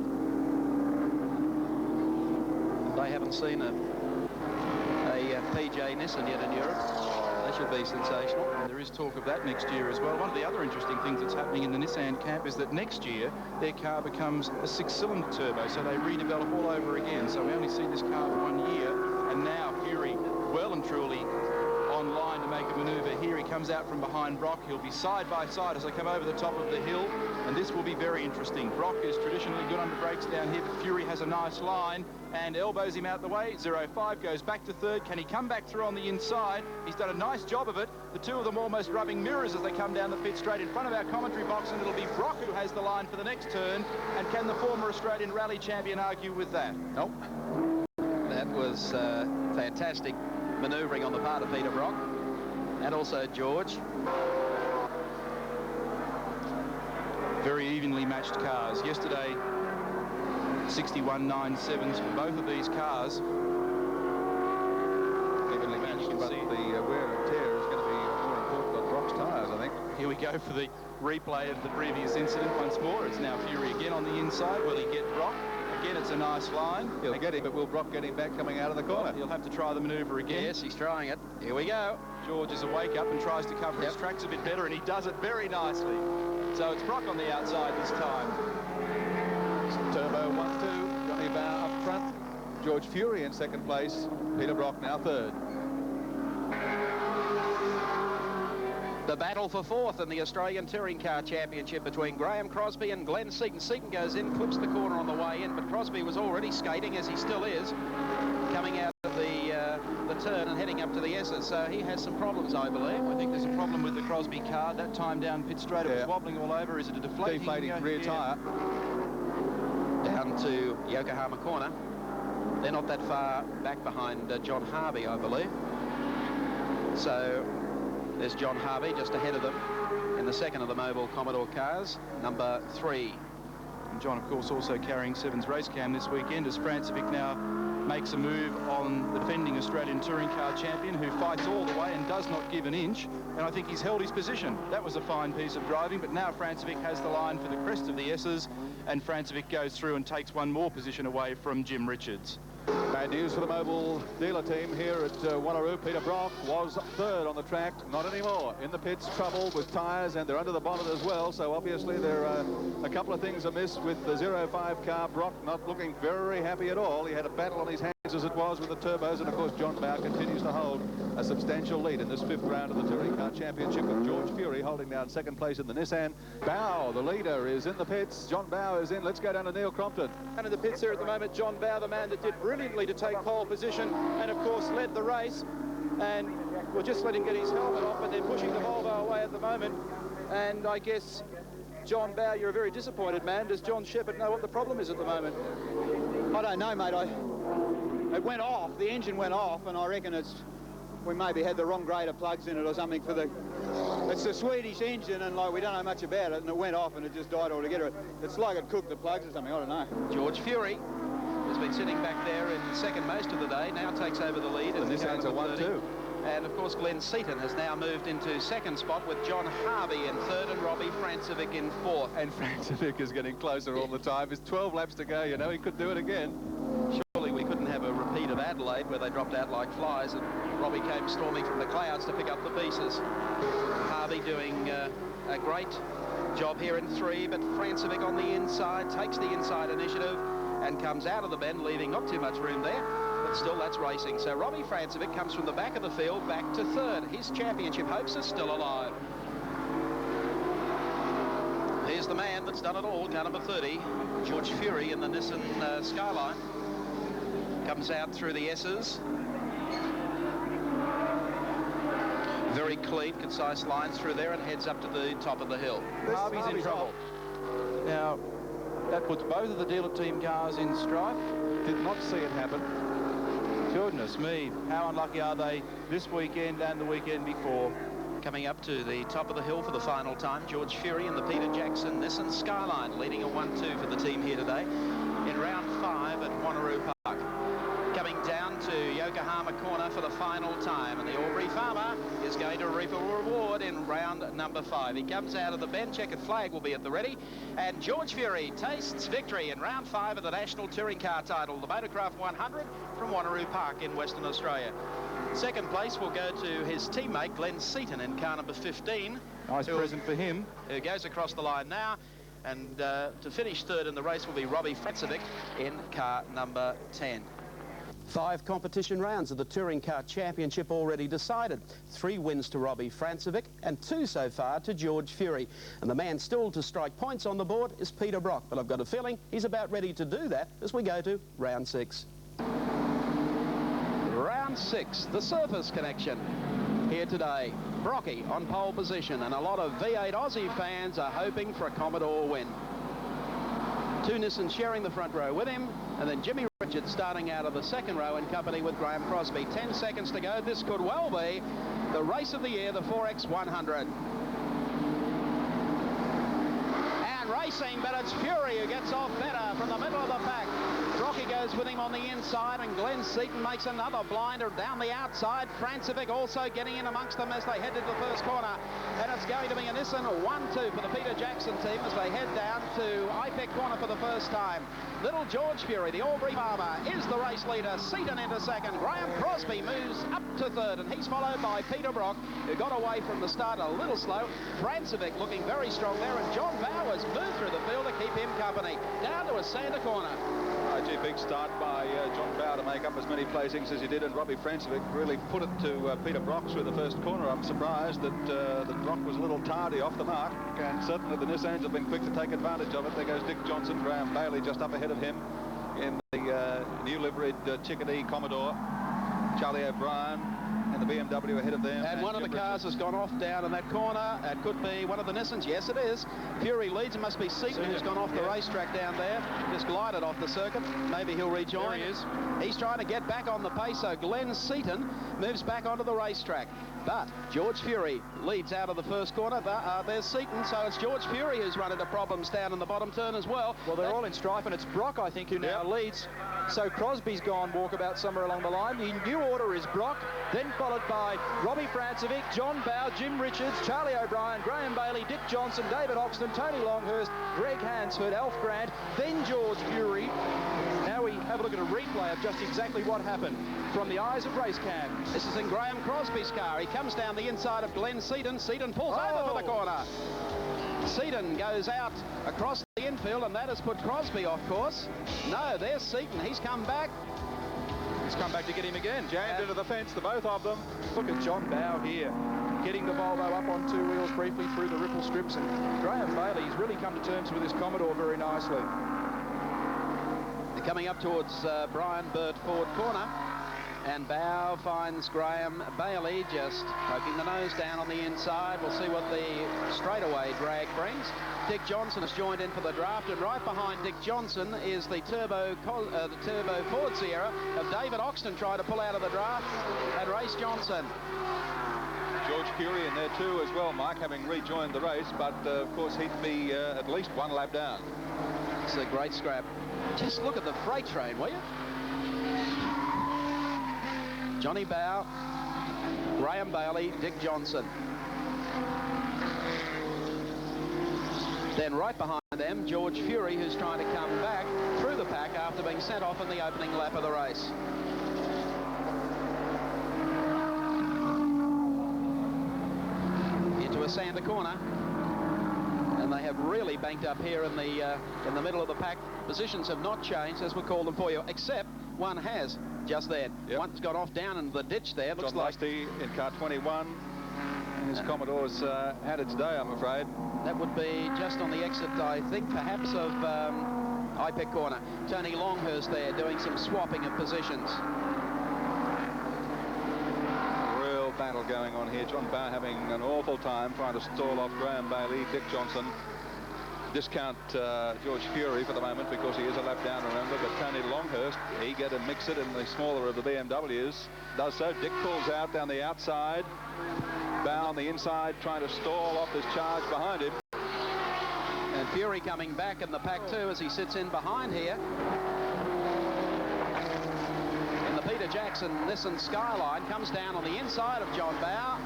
They haven't seen a PJ Nissan yet in Europe. They should be sensational. And there is talk of that next year as well. One of the other interesting things that's happening in the Nissan camp is that next year their car becomes a 6-cylinder turbo, so they redevelop all over again. So we only see this car for 1 year, and now Fury well and truly on line to make a manoeuvre. Here he comes out from behind Brock. He'll be side by side as they come over the top of the hill, and this will be very interesting. Brock is traditionally good under brakes down here, but Fury has a nice line and elbows him out the way. 05 goes back to third. Can he come back through on the inside? He's done a nice job of it. The two of them almost rubbing mirrors as they come down the pit straight in front of our commentary box, and it'll be Brock who has the line for the next turn. And can the former Australian rally champion argue with that? Nope. That was fantastic manoeuvring on the part of Peter Brock and also George. Very evenly matched cars. Yesterday, 61.97s for both of these cars. Evenly matched, but the wear and tear is going to be more important on Brock's tyres, I think. Here we go for the replay of the previous incident once more. It's now Fury again on the inside. Will he get Brock? Again, it's a nice line. He'll get him, but will Brock get him back coming out of the corner? He'll have to try the manoeuvre again. Yes, he's trying it. Here we go. George is a wake-up and tries to cover his tracks a bit better, and he does it very nicely. So it's Brock on the outside this time. Turbo 1-2, Johnny Bow up front. George Fury in second place. Peter Brock now third. The battle for fourth in the Australian Touring Car Championship between Graham Crosby and Glenn Seaton. Seaton goes in, clips the corner on the way in, but Crosby was already skating, as he still is, coming out of the turn and heading up to the S's. So he has some problems, I believe. I think there's a problem with the Crosby car. That time down pit straight, it was wobbling all over. Is it a deflating rear tyre? Down to Yokohama Corner. They're not that far back behind John Harvey, I believe. So there's John Harvey just ahead of them in the second of the Mobile Commodore cars, number 3. And John, of course, also carrying Sevens race cam this weekend as Francevic now makes a move on the defending Australian Touring Car Champion, who fights all the way and does not give an inch. And I think he's held his position. That was a fine piece of driving, but now Francevic has the line for the crest of the S's, and Francevic goes through and takes one more position away from Jim Richards. Bad news for the Mobile dealer team here at Wanneroo. Peter Brock was third on the track, not anymore. In the pits, trouble with tyres, and they're under the bonnet as well, so obviously there are a couple of things amiss with the 05 car. Brock not looking very happy at all. He had a battle on his hands as it was with the turbos, and of course John Bow continues to hold a substantial lead in this 5th round of the Touring Car Championship, with George Fury holding down second place in the Nissan. Bow, the leader, is in the pits. John Bow is in. Let's go down to Neil Crompton. And in the pits here at the moment, John Bow, the man that did brilliantly to take pole position and of course led the race, and we'll just let him get his helmet off, but they're pushing the Volvo away at the moment. And I guess, John Bow, you're a very disappointed man. Does John Shepherd know what the problem is at the moment? I don't know, mate. It went off, the engine went off, and I reckon we maybe had the wrong grade of plugs in it or something for it's the Swedish engine, and like we don't know much about it, and it went off and it just died altogether. It's like it cooked the plugs or something, I don't know. George Fury has been sitting back there in second most of the day, now takes over the lead. And this ends a 1-2. And of course Glenn Seaton has now moved into second spot with John Harvey in third and Robbie Francevic in fourth. And Francevic is getting closer all the time. There's 12 laps to go, you know, he could do it again. Surely we couldn't have a repeat of Adelaide where they dropped out like flies and Robbie came storming from the clouds to pick up the pieces. Harvey doing a great job here in 3, but Francevic on the inside takes the inside initiative. and comes out of the bend, leaving not too much room there. But still, that's racing. So Robbie Francevic comes from the back of the field back to third. His championship hopes are still alive. Here's the man that's done it all, car number 30, George Fury in the Nissan Skyline. Comes out through the S's. Very clean, concise lines through there and heads up to the top of the hill. Harvey's in trouble. Now, that puts both of the dealer team cars in strife. Did not see it happen. Goodness me, how unlucky are they this weekend and the weekend before. Coming up to the top of the hill for the final time, George Fury in the Peter Jackson Nissan Skyline, leading a 1-2 for the team here today in round 5 at Wanneroo Park. Coming down to Yokohama Corner for the final time, and the Albury Farmer is going to reap a reward in round number 5. He comes out of the bend, checkered flag will be at the ready, and George Fury tastes victory in round 5 of the National Touring Car title, the Motorcraft 100 from Wanneroo Park in Western Australia. Second place will go to his teammate Glenn Seaton in car number 15. Nice present for him. Who goes across the line now. And to finish third in the race will be Robbie Francevic in car number 10. 5 competition rounds of the Touring Car Championship already decided. 3 wins to Robbie Francevic and 2 so far to George Fury. And the man still to strike points on the board is Peter Brock. But I've got a feeling he's about ready to do that as we go to round 6. Round 6, the surface connection. Here today, Brocky on pole position, and a lot of V8 Aussie fans are hoping for a Commodore win. 2 Nissans sharing the front row with him, and then Jimmy Richards starting out of the second row in company with Graham Crosby. 10 seconds to go. This could well be the race of the year, the 4X100. And racing, but it's Fury who gets off better from the middle of the pack. Brocky goes with him on the inside, and Glenn Seaton makes another blinder down the outside. Francevic also getting in amongst them as they head into the first corner. And it's going to be a Nissan 1-2 for the Peter Jackson team as they head down to IPEC corner for the first time. Little George Fury, the Albury Farmer, is the race leader. Seaton into second. Graham Crosby moves up to third, and he's followed by Peter Brock, who got away from the start a little slow. Francevic looking very strong there, and John Bowers moved through the field to keep him company. Down to a center corner. Big start by John Bower to make up as many placings as he did, and Robbie Francevic really put it to Peter Brock through the first corner. I'm surprised that Brock was a little tardy off the mark, and certainly the Nissans have been quick to take advantage of it. There goes Dick Johnson, Graham Bailey just up ahead of him in the new liveried Chickadee Commodore. Charlie O'Brien and the BMW ahead of them. And one of the cars has gone off down in that corner. It could be one of the Nissans. Yes, it is. Fury leads. It must be Seaton who's gone off the racetrack down there. Just glided off the circuit. Maybe he'll rejoin. There he is. He's trying to get back on the pace, so Glenn Seaton moves back onto the racetrack. But George Fury leads out of the first corner. There's Seaton, so it's George Fury who's run into problems down in the bottom turn as well. Well, they're all in strife, and it's Brock, I think, who now leads. So Crosby's gone walkabout somewhere along the line. The new order is Brock, then followed by Robbie Francevic, John Bowe, Jim Richards, Charlie O'Brien, Graham Bailey, Dick Johnson, David Oxton, Tony Longhurst, Greg Hansford, Alf Grant, then George Fury. Now we have a look at a replay of just exactly what happened from the eyes of race cam. This is in Graham Crosby's car. He comes down the inside of Glenn Seaton. Seaton pulls over for the corner. Seaton goes out across the infield, and that has put Crosby off course. No, there's Seaton. He's come back. He's come back to get him again. Jammed into the fence, the both of them. Look at John Bowe here, getting the Volvo up on 2 wheels briefly through the ripple strips, and Graham Bailey's really come to terms with his Commodore very nicely. They're coming up towards Brian Burt Ford corner, and Bowe finds Graham Bailey just poking the nose down on the inside. We'll see what the straightaway drag brings. Dick Johnson has joined in for the draft, and right behind Dick Johnson is the turbo Ford Sierra of David Oxton, trying to pull out of the draft, and Race Johnson. George Fury in there too as well, Mike, having rejoined the race, but of course he'd be at least 1 lap down. It's a great scrap. Just look at the freight train, will you? Johnny Bowe, Graham Bailey, Dick Johnson. Then right behind them, George Fury, who's trying to come back through the pack after being sent off in the opening lap of the race. Into a Santa corner. And they have really banked up here in the middle of the pack. Positions have not changed, as we call them for you, except one has just there. Yep. One's got off down in the ditch there. Looks John like Lusty in car 21. His Commodore's had its day, I'm afraid. that would be just on the exit, I think, perhaps of IPEC corner. Tony Longhurst there doing some swapping of positions. Real battle going on here. John Bowe having an awful time trying to stall off Graham Bailey, Dick Johnson. Discount George Fury for the moment because he is a lap down, remember, but Tony Longhurst, eager to mix it in the smaller of the BMWs, does so. Dick pulls out down the outside. Bowe on the inside trying to stall off his charge behind him. And Fury coming back in the pack too as he sits in behind here. In the Peter Jackson Nissan Skyline, comes down on the inside of John Bowe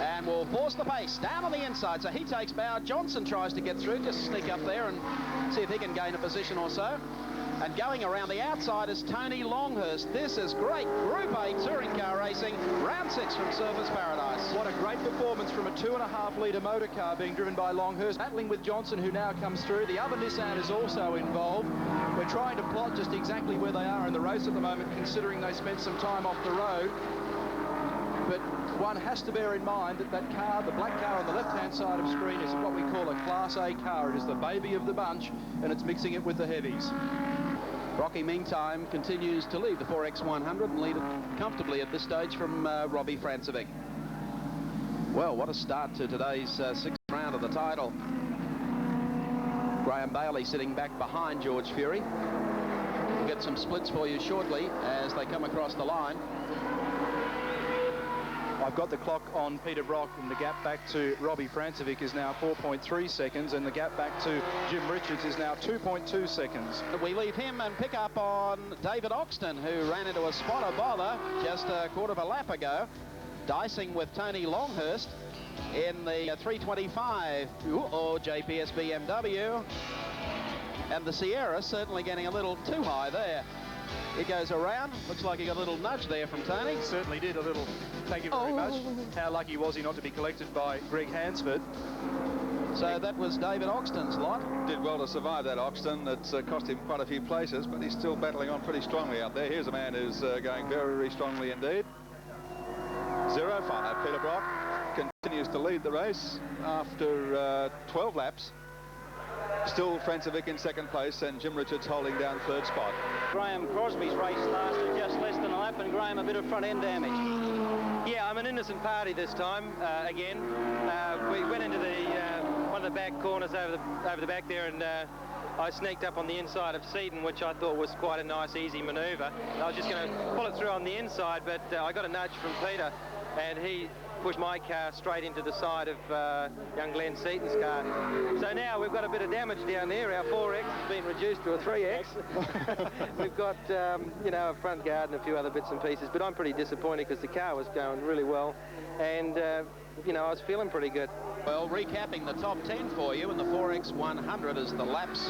and will force the pace down on the inside. So he takes Bowe. Johnson tries to get through, just sneak up there and see if he can gain a position or so. And going around the outside is Tony Longhurst. This is great Group A touring car racing, round 6 from Surfers Paradise. What a great performance from a 2.5-litre motor car being driven by Longhurst, battling with Johnson, who now comes through. The other Nissan is also involved. We're trying to plot just exactly where they are in the race at the moment, considering they spent some time off the road. But one has to bear in mind that that car, the black car on the left-hand side of screen, is what we call a Class A car. It is the baby of the bunch, and it's mixing it with the heavies. Rocky, meantime, continues to lead the 4X100 and lead it comfortably at this stage from Robbie Francevic. Well, what a start to today's 6th round of the title. Graham Bailey sitting back behind George Fury. We'll get some splits for you shortly as they come across the line. I've got the clock on Peter Brock, and the gap back to Robbie Francevic is now 4.3 seconds, and the gap back to Jim Richards is now 2.2 seconds. We leave him and pick up on David Oxton, who ran into a spot of bother just a quarter of a lap ago, dicing with Tony Longhurst in the 325 or JPS BMW, and the Sierra certainly getting a little too high there. He goes around. Looks like he got a little nudge there from Tony. Certainly did a little. Thank you very much. How lucky was he not to be collected by Greg Hansford? So that was David Oxton's lot. Did well to survive that, Oxton. It's cost him quite a few places, but he's still battling on pretty strongly out there. Here's a man who's going very, very strongly indeed. 0-5. Peter Brock continues to lead the race after 12 laps. Still Francevic in second place, and Jim Richards holding down third spot. Graham Crosby's race lasted just less than a lap, and Graham a bit of front end damage. Yeah, I'm an innocent party this time again. We went into the one of the back corners over the back there, and I sneaked up on the inside of Seaton, which I thought was quite a nice, easy manoeuvre. I was just going to pull it through on the inside, but I got a nudge from Peter, and he pushed my car straight into the side of young Glenn Seaton's car. So now we've got a bit of damage down there. Our 4X has been reduced to a 3X. We've got, you know, a front guard and a few other bits and pieces, but I'm pretty disappointed because the car was going really well, and, you know, I was feeling pretty good. Well, recapping the top 10 for you in the 4X100 as the laps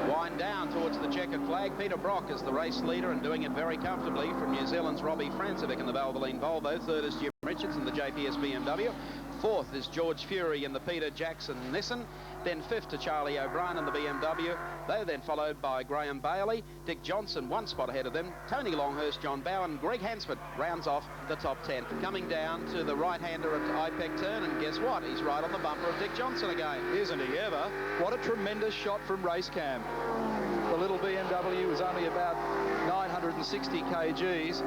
wind down towards the checkered flag. Peter Brock is the race leader and doing it very comfortably from New Zealand's Robbie Francevic in the Valvoline Volvo. Third is Jim Richards in the JPS BMW. Fourth is George Fury in the Peter Jackson Nissan. Then fifth to Charlie O'Brien in the BMW. They then followed by Graham Bailey, Dick Johnson one spot ahead of them, Tony Longhurst, John Bowe, and Greg Hansford rounds off the top 10. Coming down to the right-hander at IPEC turn, and guess what? He's right on the bumper of Dick Johnson again. Isn't he ever? What a tremendous shot from Racecam. The little BMW was only about 960 kgs.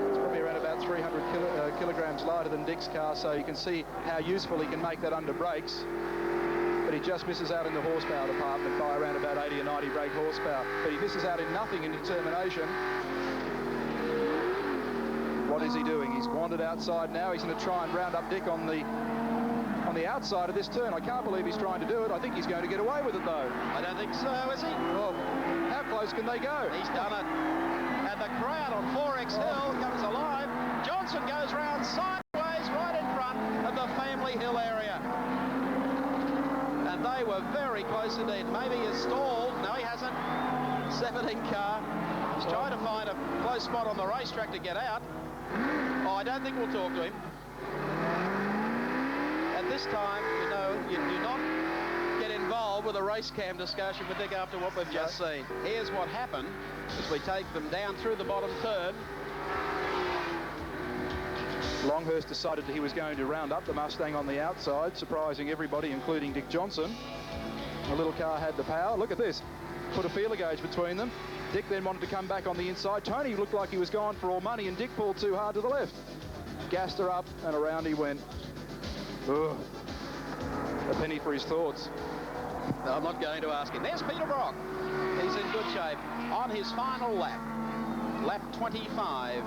It's probably around about 300 kilograms lighter than Dick's car, so you can see how useful he can make that under brakes. But he just misses out in the horsepower department by around about 80 or 90 brake horsepower. But he misses out in nothing in determination. What is he doing? He's wandered outside now. He's going to try and round up Dick on the outside of this turn. I can't believe he's trying to do it. I think he's going to get away with it, though. I don't think so, is he? Well, how close can they go? He's done it. And the crowd on 4X Hill comes alive. Johnson goes round sideways right in front of the Family Hill area. And they were very close indeed. Maybe he's stalled. No, he hasn't. 17 car. He's trying to find a close spot on the racetrack to get out. Oh, I don't think we'll talk to him. At this time, you know, you do not get involved involved with a race cam discussion with Dick after what we've just seen. Here's what happened as we take them down through the bottom third. Longhurst decided that he was going to round up the Mustang on the outside, surprising everybody, including Dick Johnson. The little car had the power. Look at this. Put a feeler gauge between them. Dick then wanted to come back on the inside. Tony looked like he was gone for all money, and Dick pulled too hard to the left. Gassed her up, and around he went. Ugh. A penny for his thoughts. No, I'm not going to ask him. There's Peter Brock. He's in good shape on his final lap. Lap 25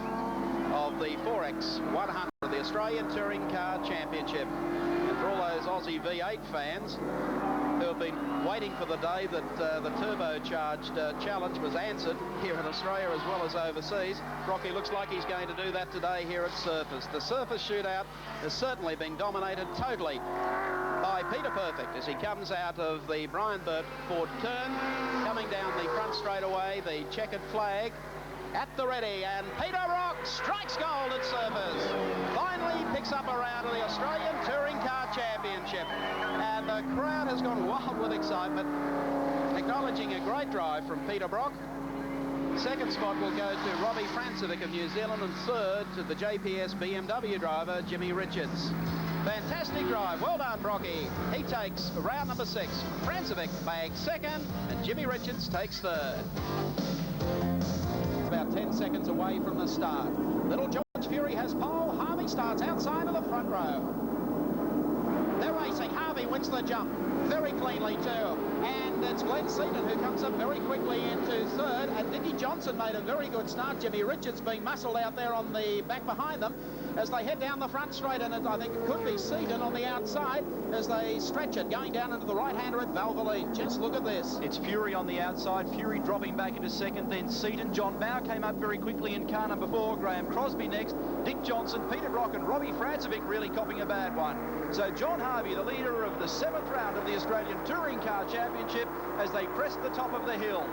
of the 4X 100 of the Australian Touring Car Championship. And for all those Aussie V8 fans who have been waiting for the day that the turbocharged challenge was answered here in Australia as well as overseas, Brocky looks like he's going to do that today here at Surfers. The Surfers shootout has certainly been dominated totally by Peter Perfect as he comes out of the Brian Burt Ford turn, coming down the front straightaway, the checkered flag at the ready, and Peter Brock strikes gold at Surfers. Finally picks up a round of the Australian Touring Car Championship, and the crowd has gone wild with excitement, acknowledging a great drive from Peter Brock. Second spot will go to Robbie Francevic of New Zealand, and third to the JPS BMW driver Jimmy Richards. Fantastic drive. Well done, Brocky. He takes round number 6. Francevic bags second, and Jimmy Richards takes third. About 10 seconds away from the start. Little George Fury has pole. Harvey starts outside of the front row. They're racing. Harvey wins the jump very cleanly too. And it's Glenn Seaton who comes up very quickly into third. And Dickie Johnson made a very good start. Jimmy Richards being muscled out there on the back behind them as they head down the front straight, and I think it could be Seaton on the outside as they stretch it, going down into the right-hander at Valvoline. Just look at this. It's Fury on the outside, Fury dropping back into second, then Seaton. John Mao came up very quickly in car number 4, Graham Crosby next, Dick Johnson, Peter Brock and Robbie Francevic really copying a bad one. So John Harvey, the leader of the 7th round of the Australian Touring Car Championship, as they crest the top of the hill.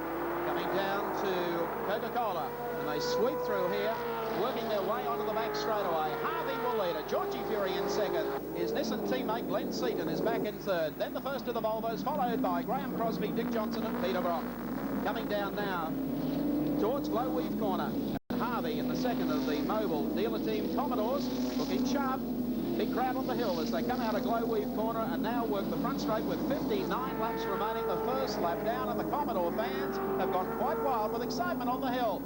Coming down to Coca-Cola, and they sweep through here, working their way onto the back straightaway. Harvey will lead it. Georgie Fury in second. His Nissan teammate Glenn Seaton is back in third. Then the first of the Volvos, followed by Graham Crosby, Dick Johnson and Peter Brock. Coming down now towards Glowweave Corner. And Harvey in the second of the mobile dealer team Commodores, looking sharp. Big crowd on the hill as they come out of Glowweave Corner and now work the front straight with 59 laps remaining. The first lap down, and the Commodore fans have gone quite wild with excitement on the hill.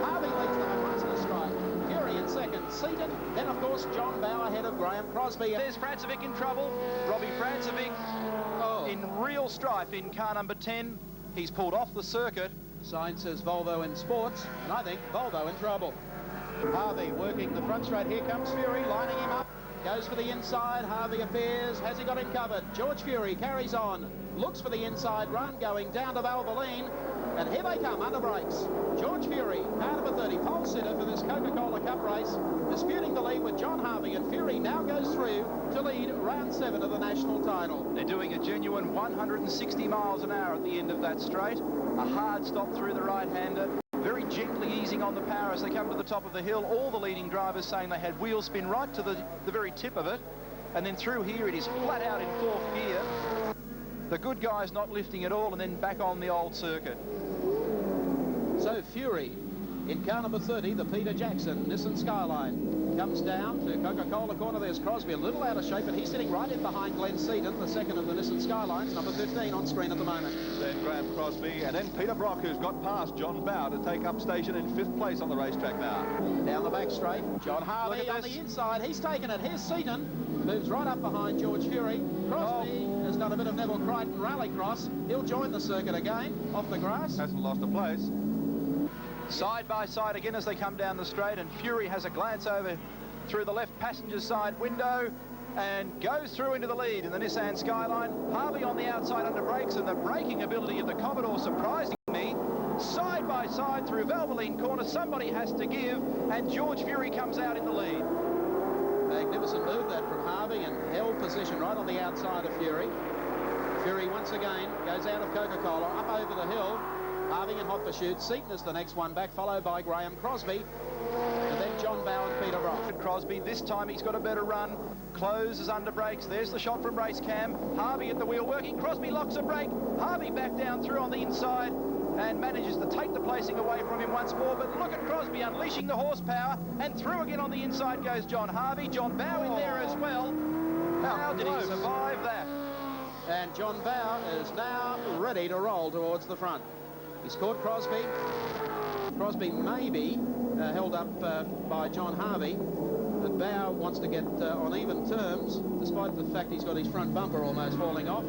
Harvey leads them across the straight. Fury in second, Seaton, then of course John Bow ahead of Graham Crosby. There's Francevic in trouble. Robbie Francevic in real strife in car number 10. He's pulled off the circuit. Sign says Volvo in sports, and I think Volvo in trouble. Harvey working the front straight. Here comes Fury, lining him up. Goes for the inside. Harvey appears. Has he got him covered? George Fury carries on. Looks for the inside run, going down to Valvoline. And here they come, under brakes. George Fury, car number 30, pole sitter for this Coca-Cola Cup race, disputing the lead with John Harvey, and Fury now goes through to lead round 7 of the national title. They're doing a genuine 160 miles an hour at the end of that straight. A hard stop through the right-hander, very gently easing on the power as they come to the top of the hill. All the leading drivers saying they had wheel spin right to the very tip of it. And then through here it is flat out in 4th gear. The good guys not lifting at all, and then back on the old circuit. So Fury in car number 30, the Peter Jackson Nissan Skyline, comes down to Coca-Cola Corner. There's Crosby, a little out of shape, but he's sitting right in behind Glenn Seaton, the second of the Nissan Skylines, number 15 on screen at the moment. Then Graham Crosby, and then Peter Brock, who's got past John Bow to take up station in 5th place on the racetrack now. Down the back straight, John Harvey on the inside. He's taken it. Here's Seaton, moves right up behind George Fury. Crosby has done a bit of Neville Crichton rallycross. He'll join the circuit again off the grass. Hasn't lost a place. Side by side again as they come down the straight, and Fury has a glance over through the left passenger side window and goes through into the lead in the Nissan Skyline. Harvey on the outside under brakes, and the braking ability of the Commodore surprising me. Side by side through Valvoline Corner, somebody has to give, and George Fury comes out in the lead. Magnificent move that from Harvey, and held position right on the outside of Fury. Fury once again goes out of Coca-Cola, up over the hill. Harvey in hot pursuit. Seaton is the next one back, followed by Graham Crosby. And then John Bow and Peter to rock. Crosby, this time he's got a better run. Closes under brakes. There's the shot from race cam. Harvey at the wheel working. Crosby locks a brake. Harvey back down through on the inside and manages to take the placing away from him once more. But look at Crosby unleashing the horsepower, and through again on the inside goes John Harvey. John Bow in there as well. How did he survive that? And John Bow is now ready to roll towards the front. He's caught Crosby. Crosby may be held up by John Harvey, but Bow wants to get on even terms, despite the fact he's got his front bumper almost falling off.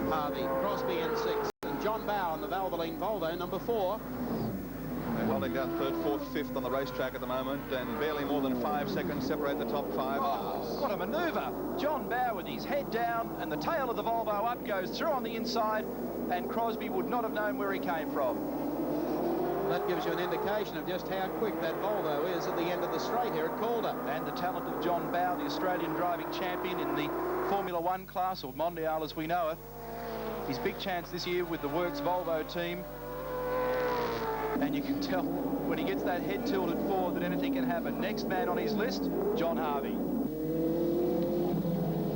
Harvey, Crosby in 6th, and John Bow in the Valvoline Volvo, number 4. They're holding down 3rd, 4th, 5th on the racetrack at the moment, and barely more than 5 seconds separate the top 5. Oh, what a manoeuvre! John Bow with his head down and the tail of the Volvo up, goes through on the inside, and Crosby would not have known where he came from. That gives you an indication of just how quick that Volvo is at the end of the straight here at Calder. And the talent of John Bow, the Australian driving champion in the Formula 1 class, or Mondial as we know it. His big chance this year with the Works Volvo team. And you can tell when he gets that head tilted forward that anything can happen. Next man on his list, John Harvey.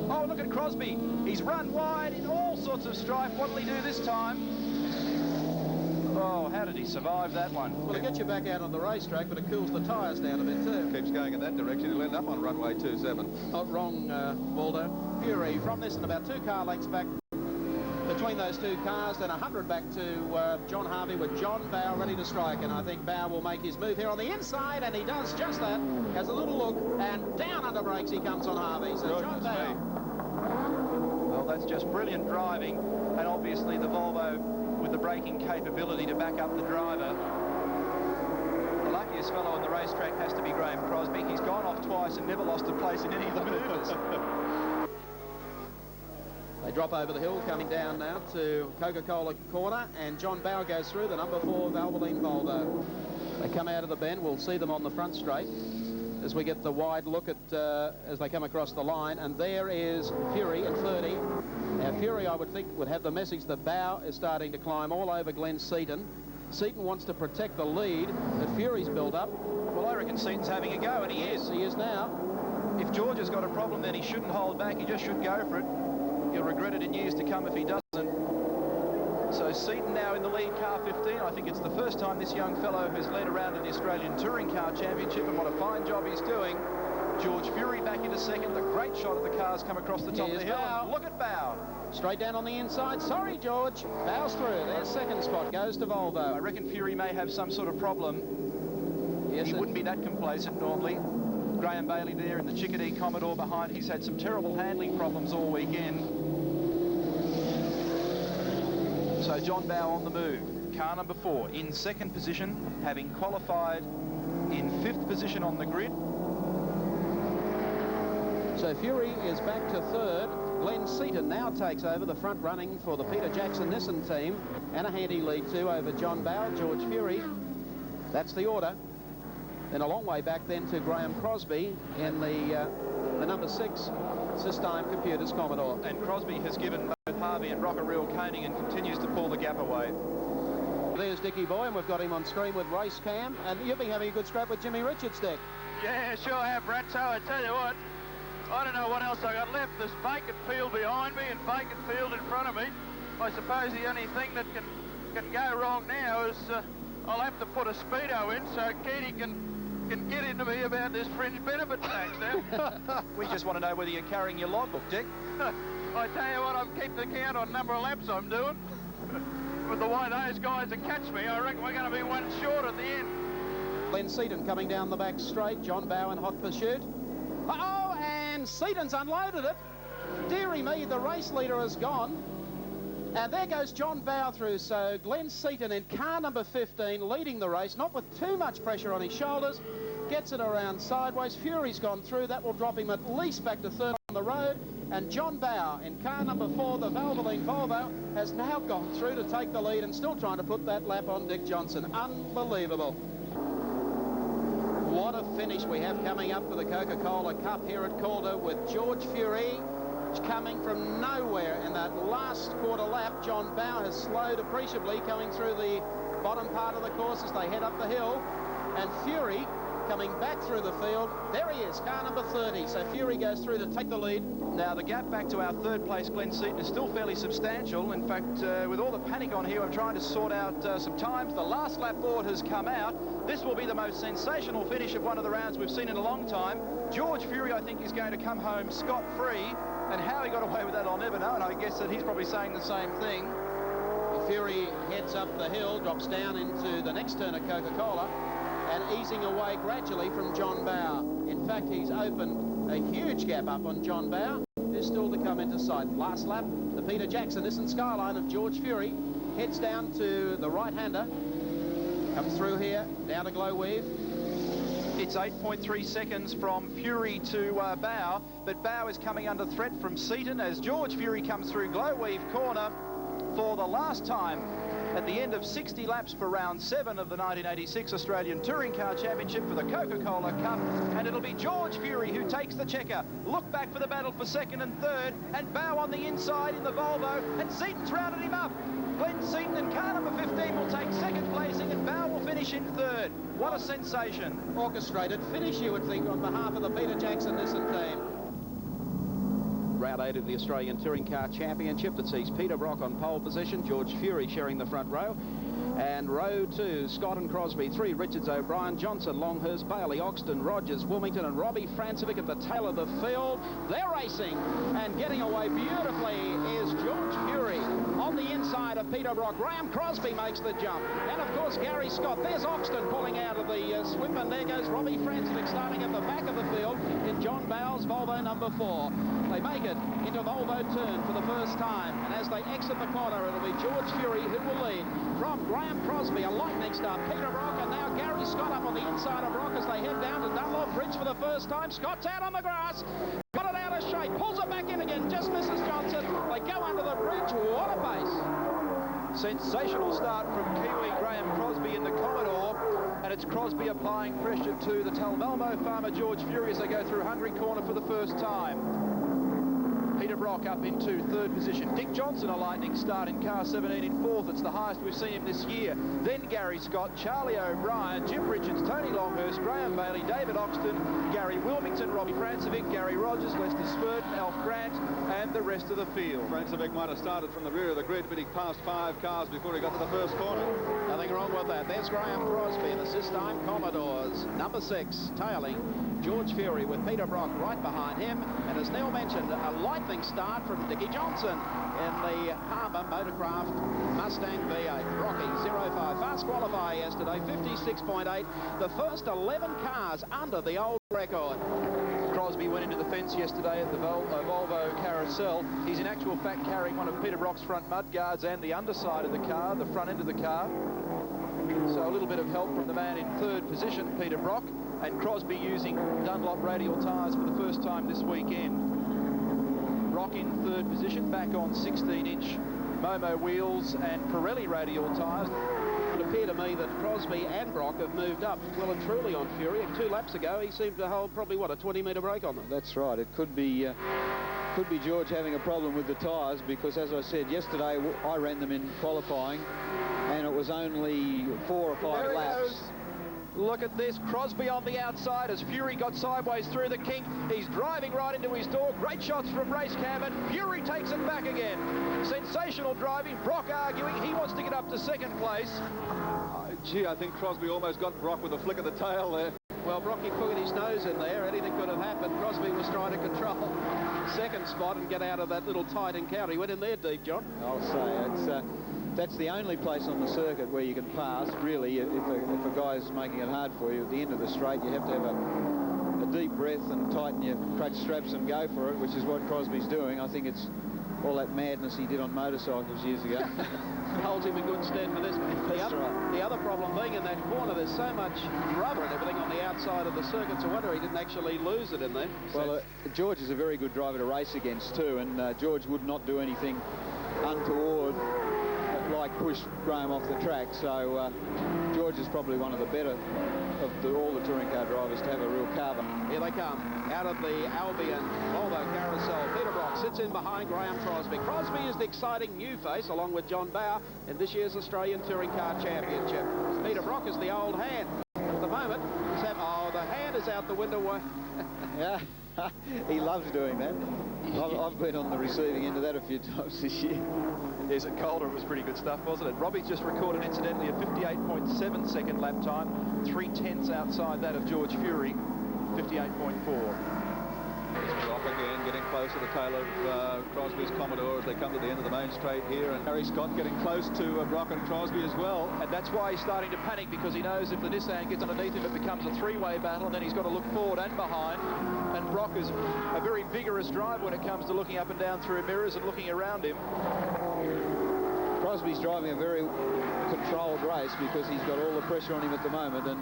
Oh, look at Crosby. He's run wide in all sorts of strife. What'll he do this time? Oh, how did he survive that one? Well, it gets you back out on the racetrack, but it cools the tyres down a bit too. Keeps going in that direction. He'll end up on runway 27. Not wrong, Waldo. Fury from this and about 2 car lengths back between those 2 cars, then 100 back to John Harvey, with John Bow ready to strike. And I think Bow will make his move here on the inside, and he does just that. Has a little look, and down under brakes he comes on Harvey. So John Bow. Well, that's just brilliant driving, and obviously the Volvo with the braking capability to back up the driver. The luckiest fellow on the racetrack has to be Graham Crosby. He's gone off twice and never lost a place in any of the manoeuvres. They drop over the hill, coming down now to Coca-Cola corner, and John Bow goes through the number 4 Valvoline Volvo. They come out of the bend. We'll see them on the front straight as we get the wide look at as they come across the line. And there is Fury in 30. Now Fury, I would think, would have the message that Bow is starting to climb all over Glenn Seaton. Seaton wants to protect the lead that Fury's built up. Well, I reckon Seaton's having a go, and he is. He is now. If George has got a problem, then he shouldn't hold back. He just should go for it. He'll regret it in years to come if he doesn't. So Seaton now in the lead, car 15. I think it's the first time this young fellow has led around in the Australian Touring Car Championship, and what a fine job he's doing. George Fury back into second. The great shot of the cars come across the top of the hill. Bow. Look at Bow. Straight down on the inside. Sorry, George. Bow's through. Their second spot goes to Volvo. I reckon Fury may have some sort of problem. Yes, he wouldn't be that complacent normally. Graham Bailey there in the Chickadee Commodore behind. He's had some terrible handling problems all weekend. So John Bow on the move. Car number 4 in second position, having qualified in 5th position on the grid. So Fury is back to 3rd. Glenn Seaton now takes over the front running for the Peter Jackson Nissan team, and a handy lead too over John Bow, George Fury. That's the order. Then a long way back then to Graham Crosby in the number 6 Systime Computers Commodore. And Crosby has given both Harvey and Rock a real caning and continues to pull the gap away. There's Dickie Boy, and we've got him on screen with race cam, and you've been having a good scrap with Jimmy Richards, Dick. Yeah, sure have, Ratso. I tell you what, I don't know what else I got left. There's vacant field behind me and vacant field in front of me. I suppose the only thing that can go wrong now is I'll have to put a speedo in so Keaty can get into me about this fringe benefit tax now. We just want to know whether you're carrying your logbook, Dick. I tell you what, I'll keep the count on number of laps I'm doing. With the way those guys that catch me, I reckon we're going to be one short at the end. Glenn Seaton coming down the back straight. John Bow in hot pursuit. Uh-oh, and Seaton's unloaded it. Deary me, the race leader has gone. And there goes John Bow through. So Glenn Seaton in car number 15 leading the race, not with too much pressure on his shoulders. Gets it around sideways. Fury's gone through. That will drop him at least back to 3rd on the road. And John Bow in car number 4, the Valvoline Volvo, has now gone through to take the lead and still trying to put that lap on Dick Johnson. Unbelievable. What a finish we have coming up for the Coca-Cola Cup here at Calder with George Fury coming from nowhere in that last quarter lap. John Bow has slowed appreciably coming through the bottom part of the course as they head up the hill. And Fury coming back through the field. There he is, car number 30. So Fury goes through to take the lead. Now, the gap back to our third place, Glenn Seaton, is still fairly substantial. In fact, with all the panic on here, I'm trying to sort out some times. The last lap board has come out. This will be the most sensational finish of one of the rounds we've seen in a long time. George Fury, I think, is going to come home scot-free. And how he got away with that, I'll never know. And I guess that he's probably saying the same thing. Fury heads up the hill, drops down into the next turn of Coca-Cola, and easing away gradually from John Bower. In fact, he's opened a huge gap up on John Bower, who's still to come into sight. Last lap, the Peter Jackson Nissan Skyline of George Fury heads down to the right-hander, comes through here, down to Glow Weave. It's 8.3 seconds from Fury to Bower, but Bower is coming under threat from Seaton as George Fury comes through Glow Weave corner for the last time at the end of 60 laps for round 7 of the 1986 Australian Touring Car Championship for the Coca-Cola Cup, and it'll be George Fury who takes the checker. Look back for the battle for second and third, and Bow on the inside in the Volvo, and Seaton's rounded him up. Glenn Seaton and car number 15 will take second placing, and Bow will finish in third. What a sensation. Orchestrated finish, you would think, on behalf of the Peter Jackson Nissan team. Round 8 of the Australian Touring Car Championship that sees Peter Brock on pole position, George Fury sharing the front row. And row 2, Scott and Crosby, 3, Richards, O'Brien, Johnson, Longhurst, Bailey, Oxton, Rogers, Wilmington and Robbie Francevic at the tail of the field. They're racing, and getting away beautifully is George Fury. On the inside of Peter Brock, Graham Crosby makes the jump. And of course, Gary Scott. There's Oxton pulling out of the swim, and there goes Robbie Francevic starting at the back of the field in John Bower's Volvo number 4. They make it into Volvo turn for the first time, and as they exit the corner, it'll be George Fury who will lead from Graham Crosby, a lightning start. Peter Brock, and now Gary Scott up on the inside of Brock as they head down to Dunlop Bridge for the first time. Scott's out on the grass, got it out of shape, pulls it back in again, just misses Johnson. They go under the bridge. What a pace. Sensational start from Kiwi Graham Crosby in the Commodore, and it's Crosby applying pressure to the Talmalmo farmer George Fury as they go through Hungary corner for the first time. Peter Brock up into third position. Dick Johnson, a lightning start in car 17 in fourth. It's the highest we've seen him this year. Then Gary Scott, Charlie O'Brien, Jim Richards, Tony Longhurst, Graham Bailey, David Oxton, Gary Wilmington, Robbie Francevic, Gary Rogers, Lester Spurt, Alf Grant, and the rest of the field. Francevic might have started from the rear of the grid, but he passed 5 cars before he got to the first corner. Nothing wrong with that. There's Graham Crosby, and this time Commodores. Number 6, tailing George Fury with Peter Brock right behind him. And as Neil mentioned, a lightning start from Dickie Johnson in the Harbour Motorcraft Mustang V8. Rocky 05. Fast qualifier yesterday, 56.8. The first 11 cars under the old record. Crosby went into the fence yesterday at the Volvo Carousel. He's in actual fact carrying one of Peter Brock's front mudguards and the underside of the car, the front end of the car. So a little bit of help from the man in third position, Peter Brock, and Crosby using Dunlop radial tyres for the first time this weekend. Brock in third position, back on 16-inch Momo wheels and Pirelli radial tyres. It would appear to me that Crosby and Brock have moved up well and truly on Fury. 2 laps ago, he seemed to hold probably, what, a 20-metre break on them. That's right. It could be George having a problem with the tyres because, as I said yesterday, I ran them in qualifying, and it was only 4 or 5 laps. Look at this, Crosby on the outside as Fury got sideways through the kink. He's driving right into his door. Great shots from race cam, and Fury takes it back again. Sensational driving. Brock arguing he wants to get up to second place. Gee, I think Crosby almost got Brock with a flick of the tail there. Well, Brocky put his nose in there. Anything could have happened. Crosby was trying to control second spot and get out of that little tight encounter. He went in there deep, John. I'll say that's the only place on the circuit where you can pass, really, if a guy's making it hard for you. At the end of the straight, you have to have a deep breath and tighten your crutch straps and go for it, which is what Crosby's doing. I think it's all that madness he did on motorcycles years ago. Holds him in good stead for this. The other problem being in that corner, there's so much rubber and everything on the outside of the circuit, so I wonder he didn't actually lose it in there. Well, George is a very good driver to race against too, and George would not do anything untoward like push Graham off the track, so George is probably one of the better of all the touring car drivers to have a real carver. Here they come, out of the Albion Volvo Carousel. Peter Brock sits in behind Graham Crosby. Crosby is the exciting new face, along with John Bower, in this year's Australian Touring Car Championship. Peter Brock is the old hand. At the moment. Oh, the hand is out the window. Yeah, he loves doing that. I've been on the receiving end of that a few times this year. Yes, at Calder it was pretty good stuff, wasn't it? Robbie's just recorded, incidentally, a 58.7 second lap time, 3/10 outside that of George Fury, 58.4. Brock again getting close to the tail of Crosby's Commodore as they come to the end of the main straight here, and Harry Scott getting close to Brock and Crosby as well. And that's why he's starting to panic, because he knows if the Nissan gets underneath him, it becomes a three-way battle, and then he's got to look forward and behind. And Brock is a very vigorous driver when it comes to looking up and down through mirrors and looking around him. Crosby's driving a very controlled race because he's got all the pressure on him at the moment, and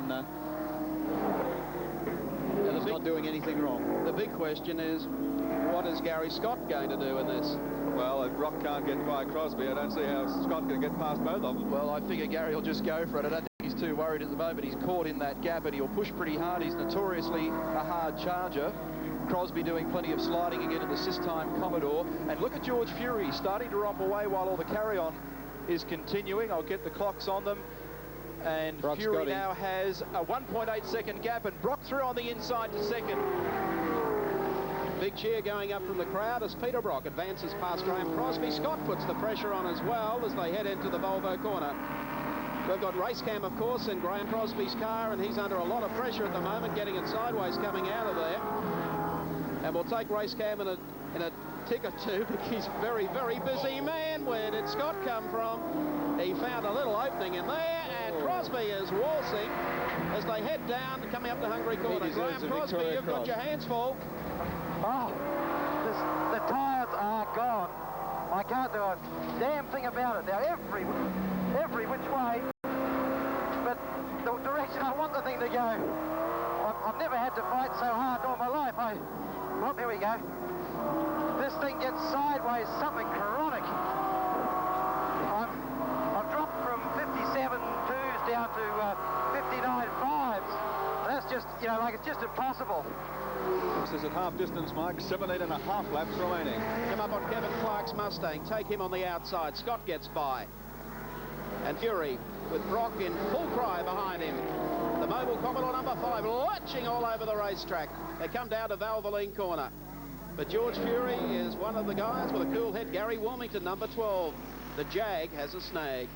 he's not doing anything wrong. The big question is, what is Gary Scott going to do in this? Well, if Brock can't get by Crosby, I don't see how Scott can get past both of them. Well, I figure Gary will just go for it. I don't think he's too worried at the moment. He's caught in that gap and he'll push pretty hard. He's notoriously a hard charger. Crosby doing plenty of sliding again in the Systime Commodore. And look at George Fury starting to romp away while all the carry-on is continuing. I'll get the clocks on them. And Brock's Fury now has a 1.8 second gap, and Brock through on the inside to second. Big cheer going up from the crowd as Peter Brock advances past Graham Crosby. Scott puts the pressure on as well as they head into the Volvo corner. We've got race cam, of course, in Graham Crosby's car, and he's under a lot of pressure at the moment, getting it sideways coming out of there. And we'll take race cam in a tick or two, because he's a very, very busy man. Where did Scott come from? He found a little opening in there, and Crosby is waltzing as they head down, coming up the Hungary corner. Graham Crosby, you've got your hands full. Oh, the tyres are gone. I can't do a damn thing about it. They're every which way. But the direction I want the thing to go, I've never had to fight so hard all my life. Well, here we go. This thing gets sideways, something chronic. I've dropped from 57.2s down to 59.5s. That's just, like it's just impossible. This is at half distance, Mike. 17.5 laps remaining. Come up on Kevin Clark's Mustang. Take him on the outside. Scott gets by. And Fury with Brock in full cry behind him. The Mobile Commodore number 5 lurching all over the racetrack. They come down to Valvoline corner. But George Fury is one of the guys with a cool head. Gary Wilmington, number 12. The Jag has a snag.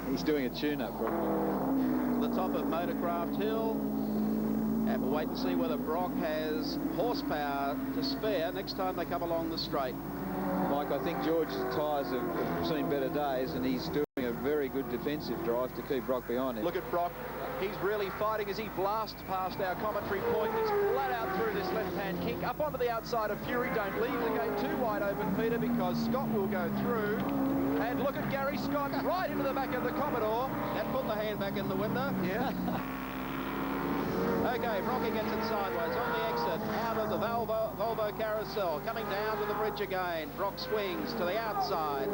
He's doing a tune-up, probably. The top of Motorcraft Hill. And we'll wait and see whether Brock has horsepower to spare next time they come along the straight. Mike, I think George's tyres have seen better days, and he's doing a very good defensive drive to keep Brock behind him. Look at Brock. He's really fighting as he blasts past our commentary point. He's flat out through this left-hand kink, up onto the outside of Fury. Don't leave the gate too wide open, Peter, because Scott will go through. And look at Gary Scott right into the back of the Commodore. And put the hand back in the window. Yeah. Okay, Brocky gets it sideways on the exit out of the Volvo carousel, coming down to the bridge again. Brock swings to the outside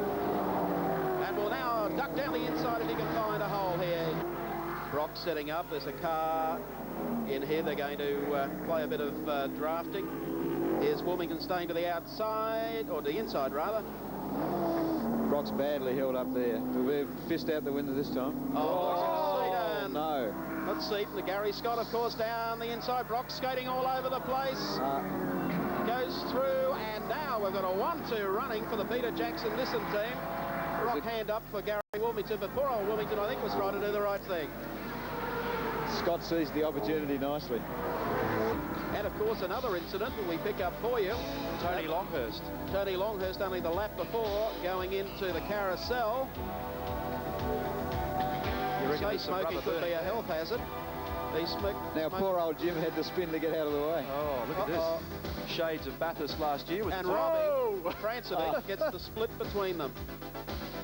and will now duck down the inside if he can find a hole here. Brock setting up. There's a car in here. They're going to play a bit of drafting. Here's Wilmington staying to the outside, or the inside rather. Brock's badly held up there. We've fist out the window this time. Oh, no. Let's see, the Gary Scott, of course, down the inside. Brock skating all over the place. Goes through, and now we've got a 1-2 running for the Peter Jackson Nissan team. Brock hand up for Gary Wilmington, but poor old Wilmington, I think, was trying to do the right thing. Scott seized the opportunity nicely. And, of course, another incident that we pick up for you. Tony Longhurst. Tony Longhurst, only the lap before, going into the carousel. Say smoking could be a health hazard. Now, poor old Jim had to spin to get out of the way. Oh, look at this. Shades of Bathurst last year with and Robbie Francovic gets the split between them.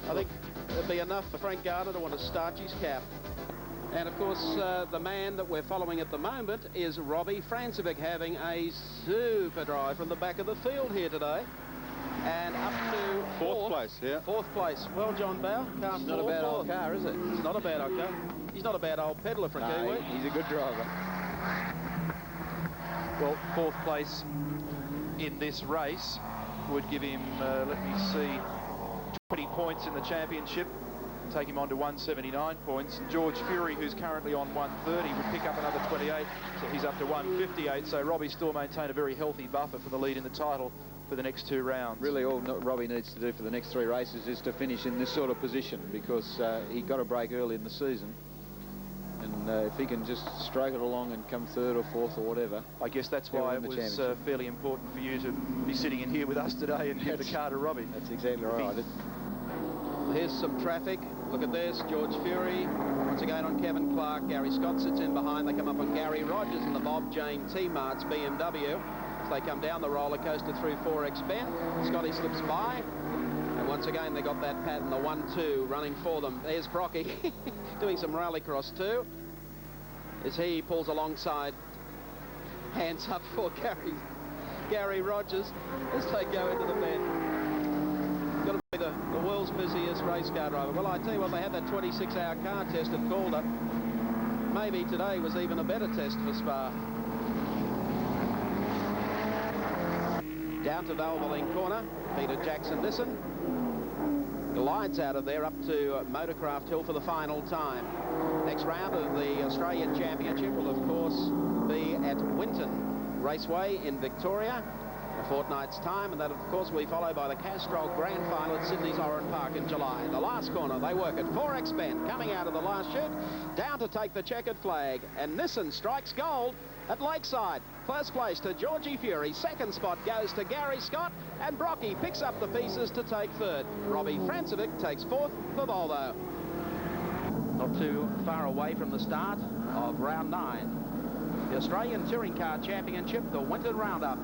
I think it'd be enough for Frank Gardner to want to starch his cap. And, of course, the man that we're following at the moment is Robbie Francovic, having a super drive from the back of the field here today. And up to fourth place, yeah. Fourth place. Well, John Bowe, car not a bad old car, is it? It's not a bad old car. He's not a bad old peddler for a Kiwi. He's a good driver. Well, fourth place in this race would give him, let me see, 20 points in the championship. take him on to 179 points. George Fury, who's currently on 130, would pick up another 28, so he's up to 158. So Robbie still maintained a very healthy buffer for the lead in the title for the next 2 rounds. Really, all Robbie needs to do for the next 3 races is to finish in this sort of position, because he got a break early in the season. And if he can just stroke it along and come 3rd or 4th or whatever. I guess that's why it was fairly important for you to be sitting in here with us today and give the car to Robbie. That's exactly right. Here's some traffic. Look at this. George Fury once again on Kevin Clark. Gary Scott sits in behind. They come up on Gary Rogers and the Bob Jane T-Mart's BMW. As they come down the roller coaster through 4X Bend, Scotty slips by. And once again, they got that pattern, the 1-2 running for them. There's Brocky doing some rallycross too, as he pulls alongside. Hands up for Gary Rogers as they go into the bend. Got to be the world's busiest race car driver. Well, I tell you what, they had that 26-hour car test at Calder. Maybe today was even a better test for Spa. Down to Valvoline Corner, Peter Jackson Nissan glides out of there up to Motorcraft Hill for the final time. Next round of the Australian Championship will of course be at Winton Raceway in Victoria, a fortnight's time, and that of course will be followed by the Castrol Grand Final at Sydney's Oran Park in July. The last corner they work at 4X Bend, coming out of the last chute, down to take the checkered flag, and Nissan strikes gold at Lakeside. First place to Georgie Fury, second spot goes to Gary Scott, and Brocky picks up the pieces to take 3rd. Robbie Francevic takes 4th for Volvo. Not too far away from the start of round 9. The Australian Touring Car Championship, the Winter Roundup.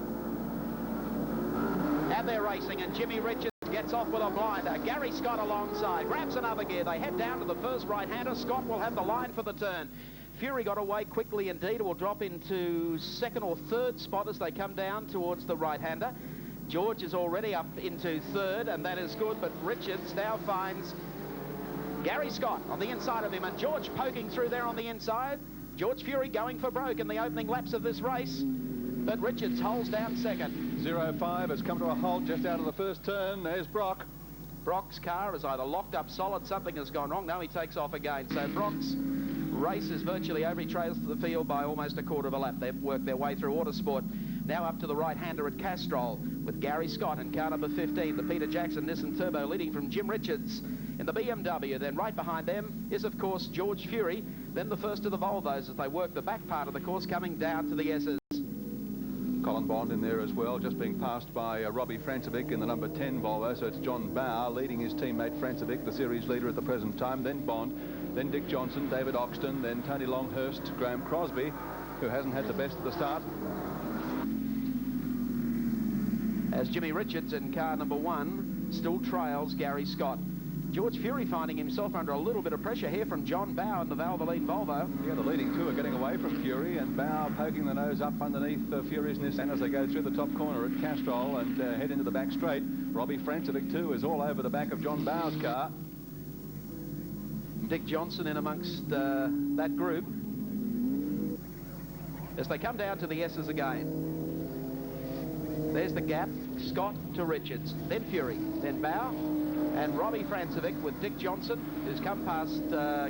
And they're racing, and Jimmy Richards gets off with a blinder. Gary Scott alongside, grabs another gear. They head down to the first right-hander. Scott will have the line for the turn. Fury got away quickly indeed. It will drop into 2nd or 3rd spot as they come down towards the right-hander. George is already up into 3rd, and that is good, but Richards now finds Gary Scott on the inside of him, and George poking through there on the inside. George Fury going for broke in the opening laps of this race, but Richards holds down 2nd. 0-5 has come to a halt just out of the first turn. There's Brock. Brock's car is either locked up solid, something has gone wrong. Now he takes off again. So Brock's race is virtually over. He trails to the field by almost a quarter of a lap. They've worked their way through Autosport. Now up to the right-hander at Castrol with Gary Scott in car number 15, the Peter Jackson Nissan Turbo, leading from Jim Richards in the BMW. Then right behind them is, of course, George Fury. Then the first of the Volvos as they work the back part of the course, coming down to the S's. Colin Bond in there as well, just being passed by Robbie Francevic in the number 10 Volvo. So it's John Bauer leading his teammate Francevic, the series leader at the present time. Then Bond, then Dick Johnson, David Oxton, then Tony Longhurst, Graham Crosby, who hasn't had the best of the start. As Jimmy Richards in car number 1 still trails Gary Scott. George Fury finding himself under a little bit of pressure here from John Bauer in the Valvoline Volvo. Yeah, the leading 2 are getting away from Fury, and Bauer poking the nose up underneath Fury's Nissan as they go through the top corner at Castrol and head into the back straight. Robbie Francevic too is all over the back of John Bauer's car. Dick Johnson in amongst that group as they come down to the S's again. There's the gap, Scott to Richards, then Fury, then Bauer, and Robbie Francevic with Dick Johnson, who's come past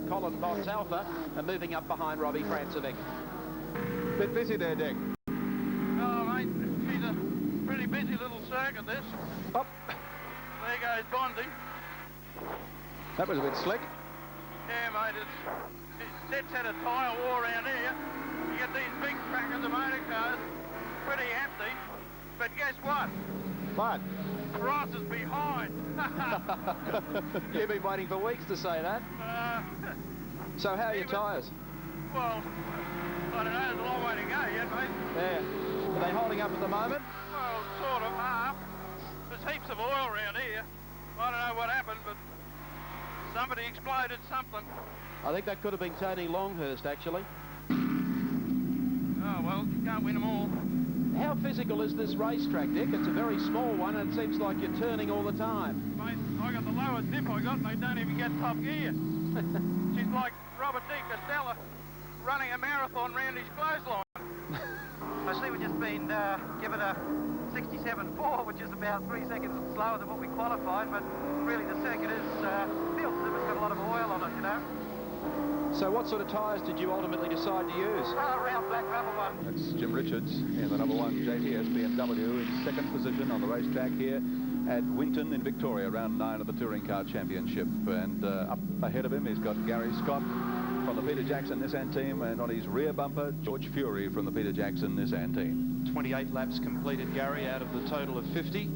Colin Bond's Alpha and moving up behind Robbie Francevic. Bit busy there, Dick. Oh, mate, she's a pretty busy little circuit, this. Up. There goes Bondy. That was a bit slick. Yeah, mate, it's had a tyre war around here. You get these big crackers of motor cars, pretty empty. But guess what? What? Ross is behind. You've been waiting for weeks to say that. So how are your tyres? Well, I don't know, there's a long way to go yet, mate. Yeah. Are they holding up at the moment? Well, sort of, half. There's heaps of oil around here. I don't know what happened, but somebody exploded something. I think that could have been Tony Longhurst, actually. Oh, well, you can't win them all. How physical is this racetrack, Dick? It's a very small one, and it seems like you're turning all the time. Mate, I got the lowest dip I got, and they don't even get top gear. She's like Robert D. Costello running a marathon round his clothesline. I see we've just been given a 67.4, which is about 3 seconds slower than what we qualified, but really the circuit is feels as if it's got a lot of oil on it, you know. So what sort of tyres did you ultimately decide to use? Round black rubber one. That's Jim Richards in the number 1 JTS BMW in second position on the racetrack here at Winton in Victoria, round 9 of the Touring Car Championship. And up ahead of him, he's got Gary Scott from the Peter Jackson Nissan team, and on his rear bumper, George Fury from the Peter Jackson Nissan team. 28 laps completed, Gary, out of the total of 50.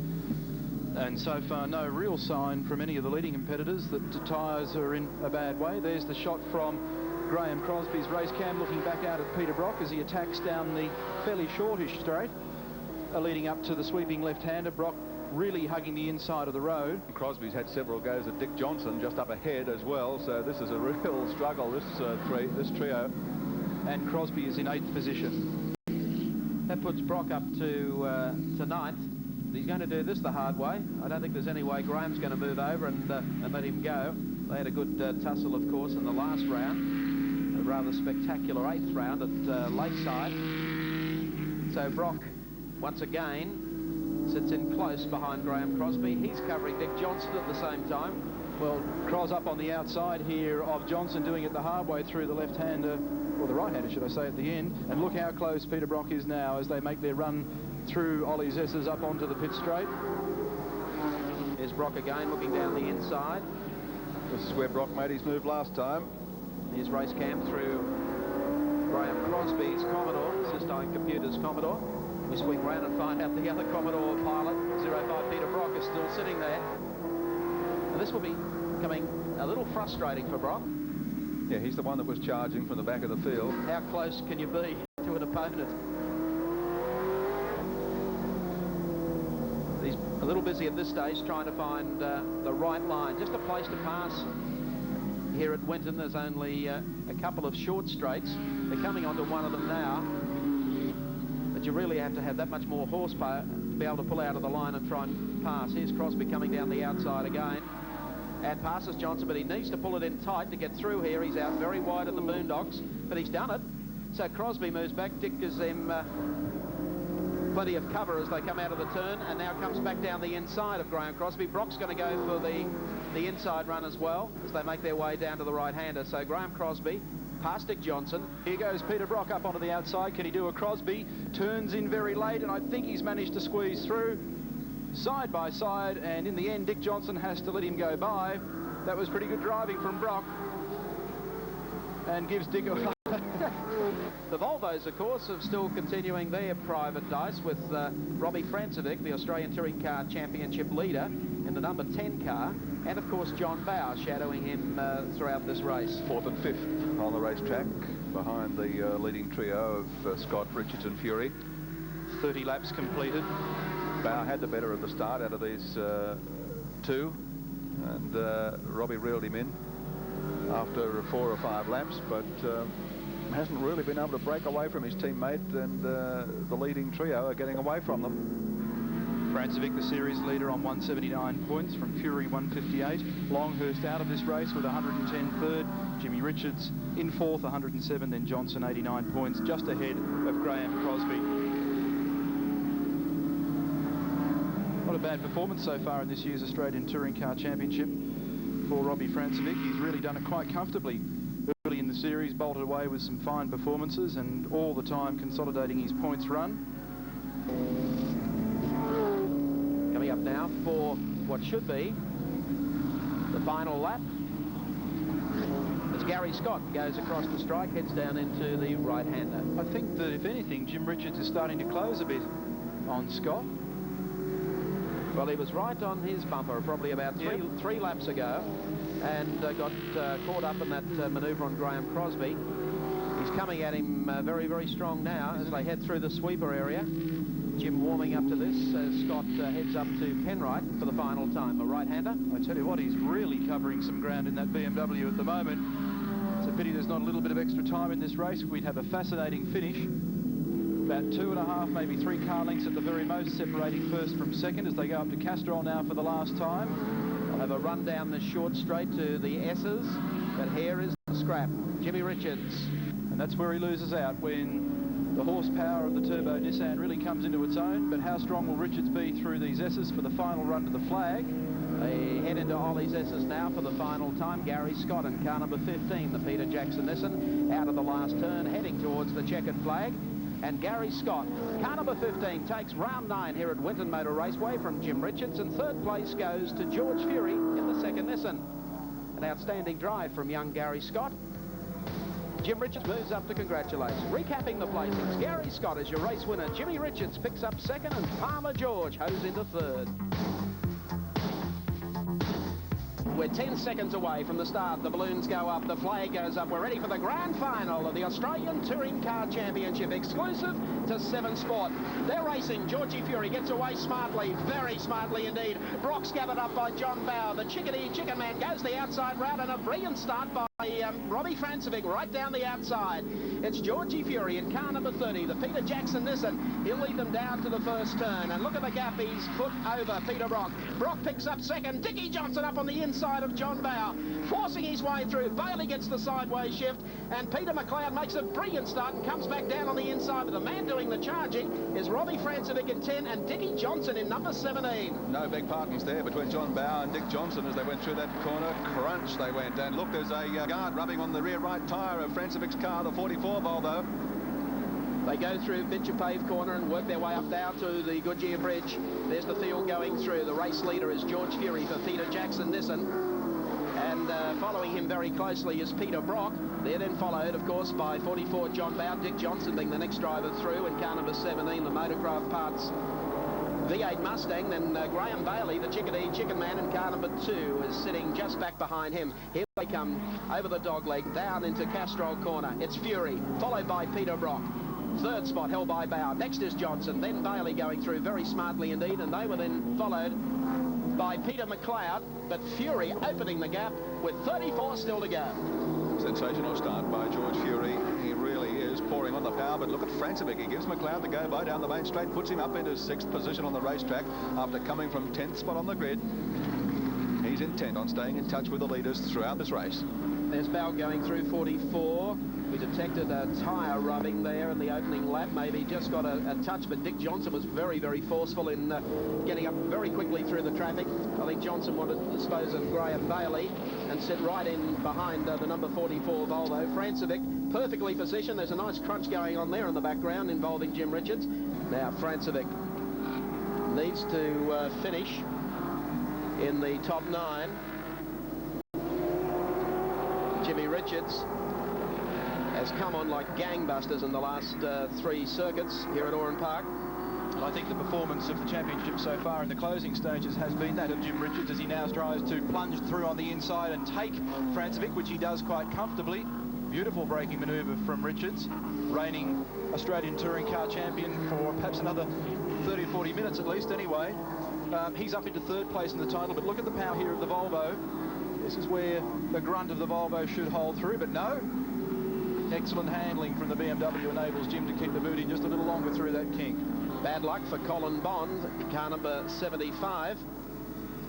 And so far, no real sign from any of the leading competitors that the tyres are in a bad way. There's the shot from Graham Crosby's race cam looking back out at Peter Brock as he attacks down the fairly shortish straight, leading up to the sweeping left-hander. Brock really hugging the inside of the road. Crosby's had several goes at Dick Johnson just up ahead as well, so this is a real struggle, this trio. And Crosby is in 8th position. That puts Brock up to 9th. He's going to do this the hard way. I don't think there's any way Graham's going to move over and let him go. They had a good tussle, of course, in the last round. A rather spectacular 8th round at Lakeside. So Brock, once again, sits in close behind Graham Crosby. He's covering Dick Johnson at the same time. Well, Cros up on the outside here of Johnson, doing it the hard way through the left-hander, or the right-hander, should I say, at the end. And look how close Peter Brock is now as they make their run through Ollie Zessers up onto the pit straight. Here's Brock again, looking down the inside. This is where Brock made his move last time. Here's race cam through Graham Crosby's Commodore, Systine Computers Commodore. We swing round and find out the other Commodore pilot, 05 Peter Brock, is still sitting there. And this will be becoming a little frustrating for Brock. Yeah, he's the one that was charging from the back of the field. How close can you be to an opponent? He's a little busy at this stage trying to find the right line. Just a place to pass here at Winton. There's only a couple of short straights. They're coming onto one of them now. But you really have to have that much more horsepower to be able to pull out of the line and try and pass. Here's Crosby coming down the outside again. And passes Johnson, but he needs to pull it in tight to get through here. He's out very wide in the boondocks, but he's done it. So Crosby moves back. Dick gives them plenty of cover as they come out of the turn, and now comes back down the inside of Graham Crosby. Brock's going to go for the inside run as well as they make their way down to the right-hander. So Graham Crosby past Dick Johnson. Here goes Peter Brock up onto the outside. Can he do a Crosby? Turns in very late, and I think he's managed to squeeze through side by side, and in the end Dick Johnson has to let him go by. That was pretty good driving from Brock, and gives Dick a The Volvos, of course, are still continuing their private dice with Robbie Francevic, the Australian Touring Car Championship leader, in the number 10 car, and of course John Bowe shadowing him throughout this race. 4th and 5th on the racetrack, behind the leading trio of Scott, Richards and Fury. 30 laps completed. Bowe had the better of the start out of these two, and Robbie reeled him in after 4 or 5 laps, but hasn't really been able to break away from his teammate, and the leading trio are getting away from them. Francevic, the series leader, on 179 points from Fury 158. Longhurst out of this race with 110 third. Jimmy Richards in 4th, 107. Then Johnson 89 points, just ahead of Graham Crosby. Not a bad performance so far in this year's Australian Touring Car Championship for Robbie Francevic. He's really done it quite comfortably early in the series, bolted away with some fine performances, and all the time consolidating his points run. Coming up now for what should be the final lap, as Gary Scott goes across the strike, heads down into the right-hander. I think that, if anything, Jim Richards is starting to close a bit on Scott. Well, he was right on his bumper probably about three laps ago, and got caught up in that manoeuvre on Graham Crosby. He's coming at him very, very strong now as they head through the sweeper area. Jim warming up to this as Scott heads up to Penrite for the final time. A right-hander. I tell you what, he's really covering some ground in that BMW at the moment. It's a pity there's not a little bit of extra time in this race. We'd have a fascinating finish. About 2.5, maybe 3 car lengths at the very most, separating first from second as they go up to Castrol now for the last time. They'll have a run down the short straight to the S's, but here is the scrap. Jimmy Richards. And that's where he loses out, when The horsepower of the turbo Nissan really comes into its own, but how strong will Richards be through these S's for the final run to the flag? They head into Ollie's S's now for the final time. Gary Scott in car number 15, the Peter Jackson Nissan, out of the last turn, heading towards the checkered flag. And Gary Scott, car number 15, takes round 9 here at Winton Motor Raceway from Jim Richards, and third place goes to George Fury in the second Nissan. An outstanding drive from young Gary Scott. Jim Richards moves up to congratulate. Recapping the placings, Gary Scott is your race winner. Jimmy Richards picks up second, and Palmer George hose into third. We're 10 seconds away from the start. The balloons go up, the flag goes up. We're ready for the grand final of the Australian Touring Car Championship, exclusive to 7 Sport. They're racing. Georgie Fury gets away smartly, very smartly indeed. Brock's gathered up by John Bauer. The Chicken Man goes the outside route, and a brilliant start by Robbie Francevic right down the outside. It's Georgie Fury in car number 30, the Peter Jackson Nissan. He'll lead them down to the first turn, and look at the gap he's put over Peter Brock. Brock picks up second. Dickie Johnson up on the inside of John Bauer, forcing his way through. Bailey gets the sideways shift, and Peter McLeod makes a brilliant start and comes back down on the inside. But the man doing the charging is Robbie Francevic in 10 and Dickie Johnson in number 17. No big partings there between John Bauer and Dick Johnson as they went through that corner. Crunch they went, and look, there's a guard rubbing on the rear right tyre of Francevic's car, the 44 Volvo. They go through Bitcher Pave corner and work their way up down to the Goodyear Bridge. There's the field going through. The race leader is George Fury for Peter Jackson Nissan. And following him very closely is Peter Brock. They're then followed, of course, by 44 John Bauer. Dick Johnson being the next driver through in car number 17, the Motorcraft Parts V8 Mustang. Then Graham Bailey, the Chicken Man in car number 2, is sitting just back behind him. Here they come over the dogleg down into Castrol corner. It's Fury, followed by Peter Brock. Third spot held by Bauer. Next is Johnson, then Bailey going through very smartly indeed, and they were then followed by Peter McLeod, but Fury opening the gap with 34 still to go. Sensational start by George Fury. He really is pouring on the power, but look at Francevic. He gives McLeod the go by down the main straight, puts him up into 6th position on the racetrack after coming from 10th spot on the grid. He's intent on staying in touch with the leaders throughout this race. There's Bell going through 44. We detected a tyre rubbing there in the opening lap. Maybe just got a touch, but Dick Johnson was very, very forceful in getting up very quickly through the traffic. I think Johnson wanted to dispose of Graham Bailey and sit right in behind the number 44 Volvo. Francevic perfectly positioned. There's a nice crunch going on there in the background involving Jim Richards. Now Francevic needs to finish in the top 9. Jimmy Richards has come on like gangbusters in the last 3 circuits here at Oran Park. And I think the performance of the championship so far in the closing stages has been that of Jim Richards as he now tries to plunge through on the inside and take Francevic, which he does quite comfortably. Beautiful braking manoeuvre from Richards, reigning Australian Touring Car Champion for perhaps another 30 or 40 minutes at least anyway. He's up into 3rd place in the title, but look at the power here of the Volvo. This is where the grunt of the Volvo should hold through, but no. Excellent handling from the BMW enables Jim to keep the boot in just a little longer through that kink. Bad luck for Colin Bond, car number 75.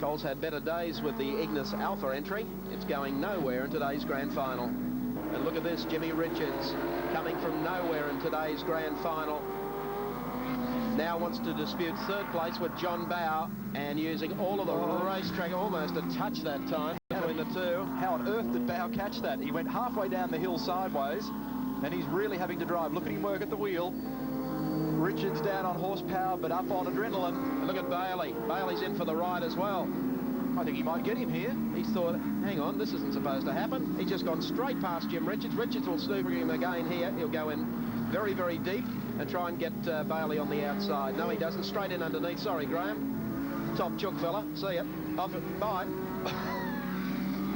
Cole's had better days with the Ignis Alpha entry. It's going nowhere in today's grand final. And look at this, Jimmy Richards coming from nowhere in today's grand final. Now wants to dispute 3rd place with John Bauer and using all of the racetrack, almost a touch that time between the two. How on earth did Bauer catch that? He went halfway down the hill sideways, and he's really having to drive. Look at him work at the wheel. Richards down on horsepower, but up on adrenaline. And look at Bailey. Bailey's in for the ride as well. I think he might get him here. He's thought, hang on, this isn't supposed to happen. He's just gone straight past Jim Richards. Richards will snooper him again here. He'll go in very, very deep and try and get Bailey on the outside. No, he doesn't. Straight in underneath. Sorry, Graham. Top chook fella. See ya. Off it. Bye.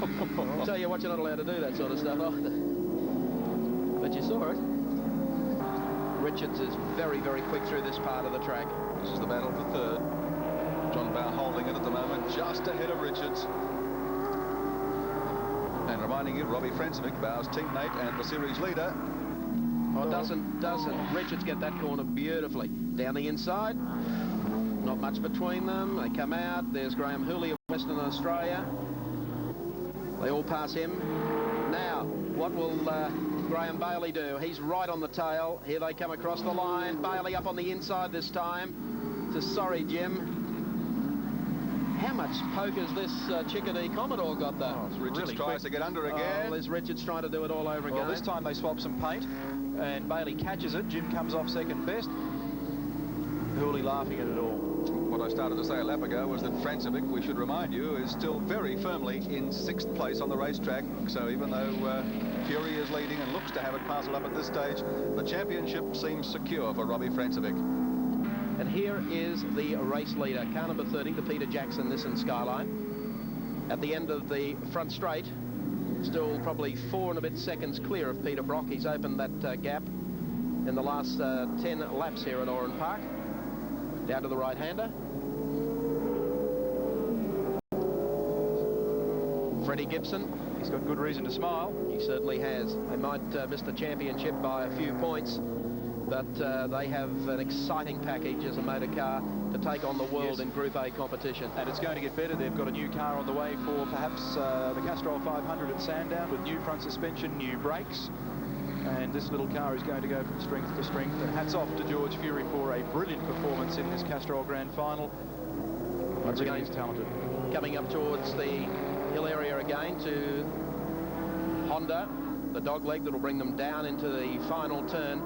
I'll tell you what, you're not allowed to do that sort of stuff either. But you saw it. Richards is very, very quick through this part of the track. This is the battle for 3rd. John Bauer holding it at the moment, just ahead of Richards. And reminding you, Robbie Francevic, Bauer's teammate and the series leader. Oh, doesn't Richards get that corner beautifully. Down the inside. Not much between them. They come out. There's Graham Hooley of Western Australia. They all pass him. Now, what will Graham Bailey do? He's right on the tail. Here they come across the line. Bailey up on the inside this time to Sorry Jim. How much poke has this Chickadee Commodore got though? Oh, Richards really tries to get under again. Oh, there's Richards trying to do it all over again. Well, this time they swap some paint and Bailey catches it. Jim comes off second best. Hooley laughing at it all. What I started to say a lap ago was that Francevic, we should remind you, is still very firmly in 6th place on the racetrack. So even though Fury is leading and looks to have it parcelled up at this stage, the championship seems secure for Robbie Francevic. And here is the race leader, car number 30, the Peter Jackson Nissan Skyline. At the end of the front straight, still probably 4 and a bit seconds clear of Peter Brock. He's opened that gap in the last 10 laps here at Oran Park. Down to the right-hander. Freddie Gibson. He's got good reason to smile. He certainly has. They might miss the championship by a few points, but they have an exciting package as a motor car to take on the world in Group A competition. And it's going to get better. They've got a new car on the way for perhaps the Castrol 500 at Sandown with new front suspension, new brakes. And this little car is going to go from strength to strength. And hats off to George Fury for a brilliant performance in this Castrol Grand Final. Once again, he's talented. Coming up towards the hill area again to Honda, the dogleg that will bring them down into the final turn.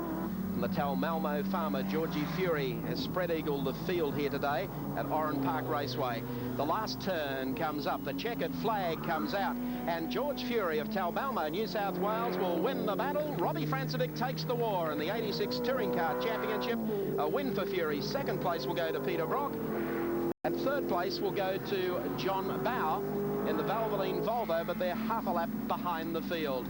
And the Tal Malmo farmer, Georgie Fury, has spread-eagled the field here today at Oran Park Raceway. The last turn comes up, the checkered flag comes out, and George Fury of Tal Malmo, New South Wales, will win the battle. Robbie Francevic takes the war in the 86 Touring Car Championship. A win for Fury. Second place will go to Peter Brock, and third place will go to John Bow in the Valvoline Volvo, but they're half a lap behind the field.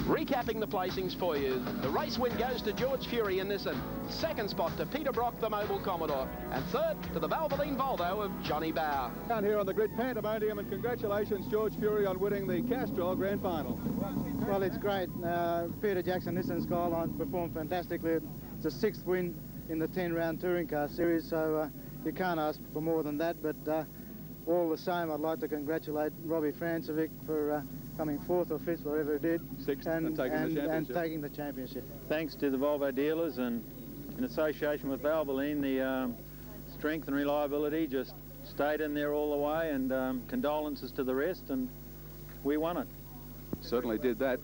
Recapping the placings for you. The race win goes to George Fury in Nissan. Second spot to Peter Brock, the Mobile Commodore. And third to the Valvoline Volvo of Johnny Bow. Down here on the grid, pandemonium, and congratulations, George Fury, on winning the Castrol Grand Final. Well, it's great. Peter Jackson Nissan Skyline performed fantastically. It's a 6th win in the 10-round touring car series, so you can't ask for more than that. But all the same, I'd like to congratulate Robbie Francevic for coming 4th or 5th, whatever it did, 6th, and taking the championship. Thanks to the Volvo dealers and in association with Valvoline, the strength and reliability just stayed in there all the way, and condolences to the rest, and we won it. Certainly did that.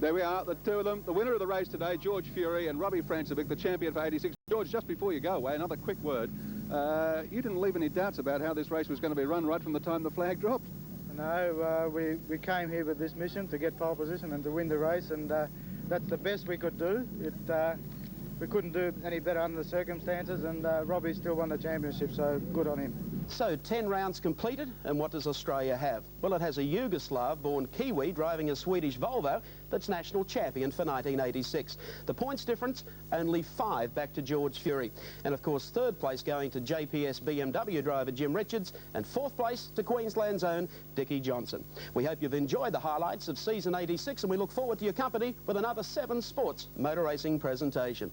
There we are, the two of them. The winner of the race today, George Fury, and Robbie Francevic, the champion for 86. George, just before you go away, another quick word. You didn't leave any doubts about how this race was going to be run right from the time the flag dropped. No, we came here with this mission to get pole position and to win the race, and that's the best we could do. We couldn't do any better under the circumstances, and Robbie still won the championship, so good on him. So 10 rounds completed, and what does Australia have? Well, it has a Yugoslav-born Kiwi driving a Swedish Volvo that's national champion for 1986. The points difference, only 5 back to George Fury. And of course, third place going to JPS BMW driver Jim Richards, and fourth place to Queensland's own Dickie Johnson. We hope you've enjoyed the highlights of season 86, and we look forward to your company with another 7 Sports motor racing presentation.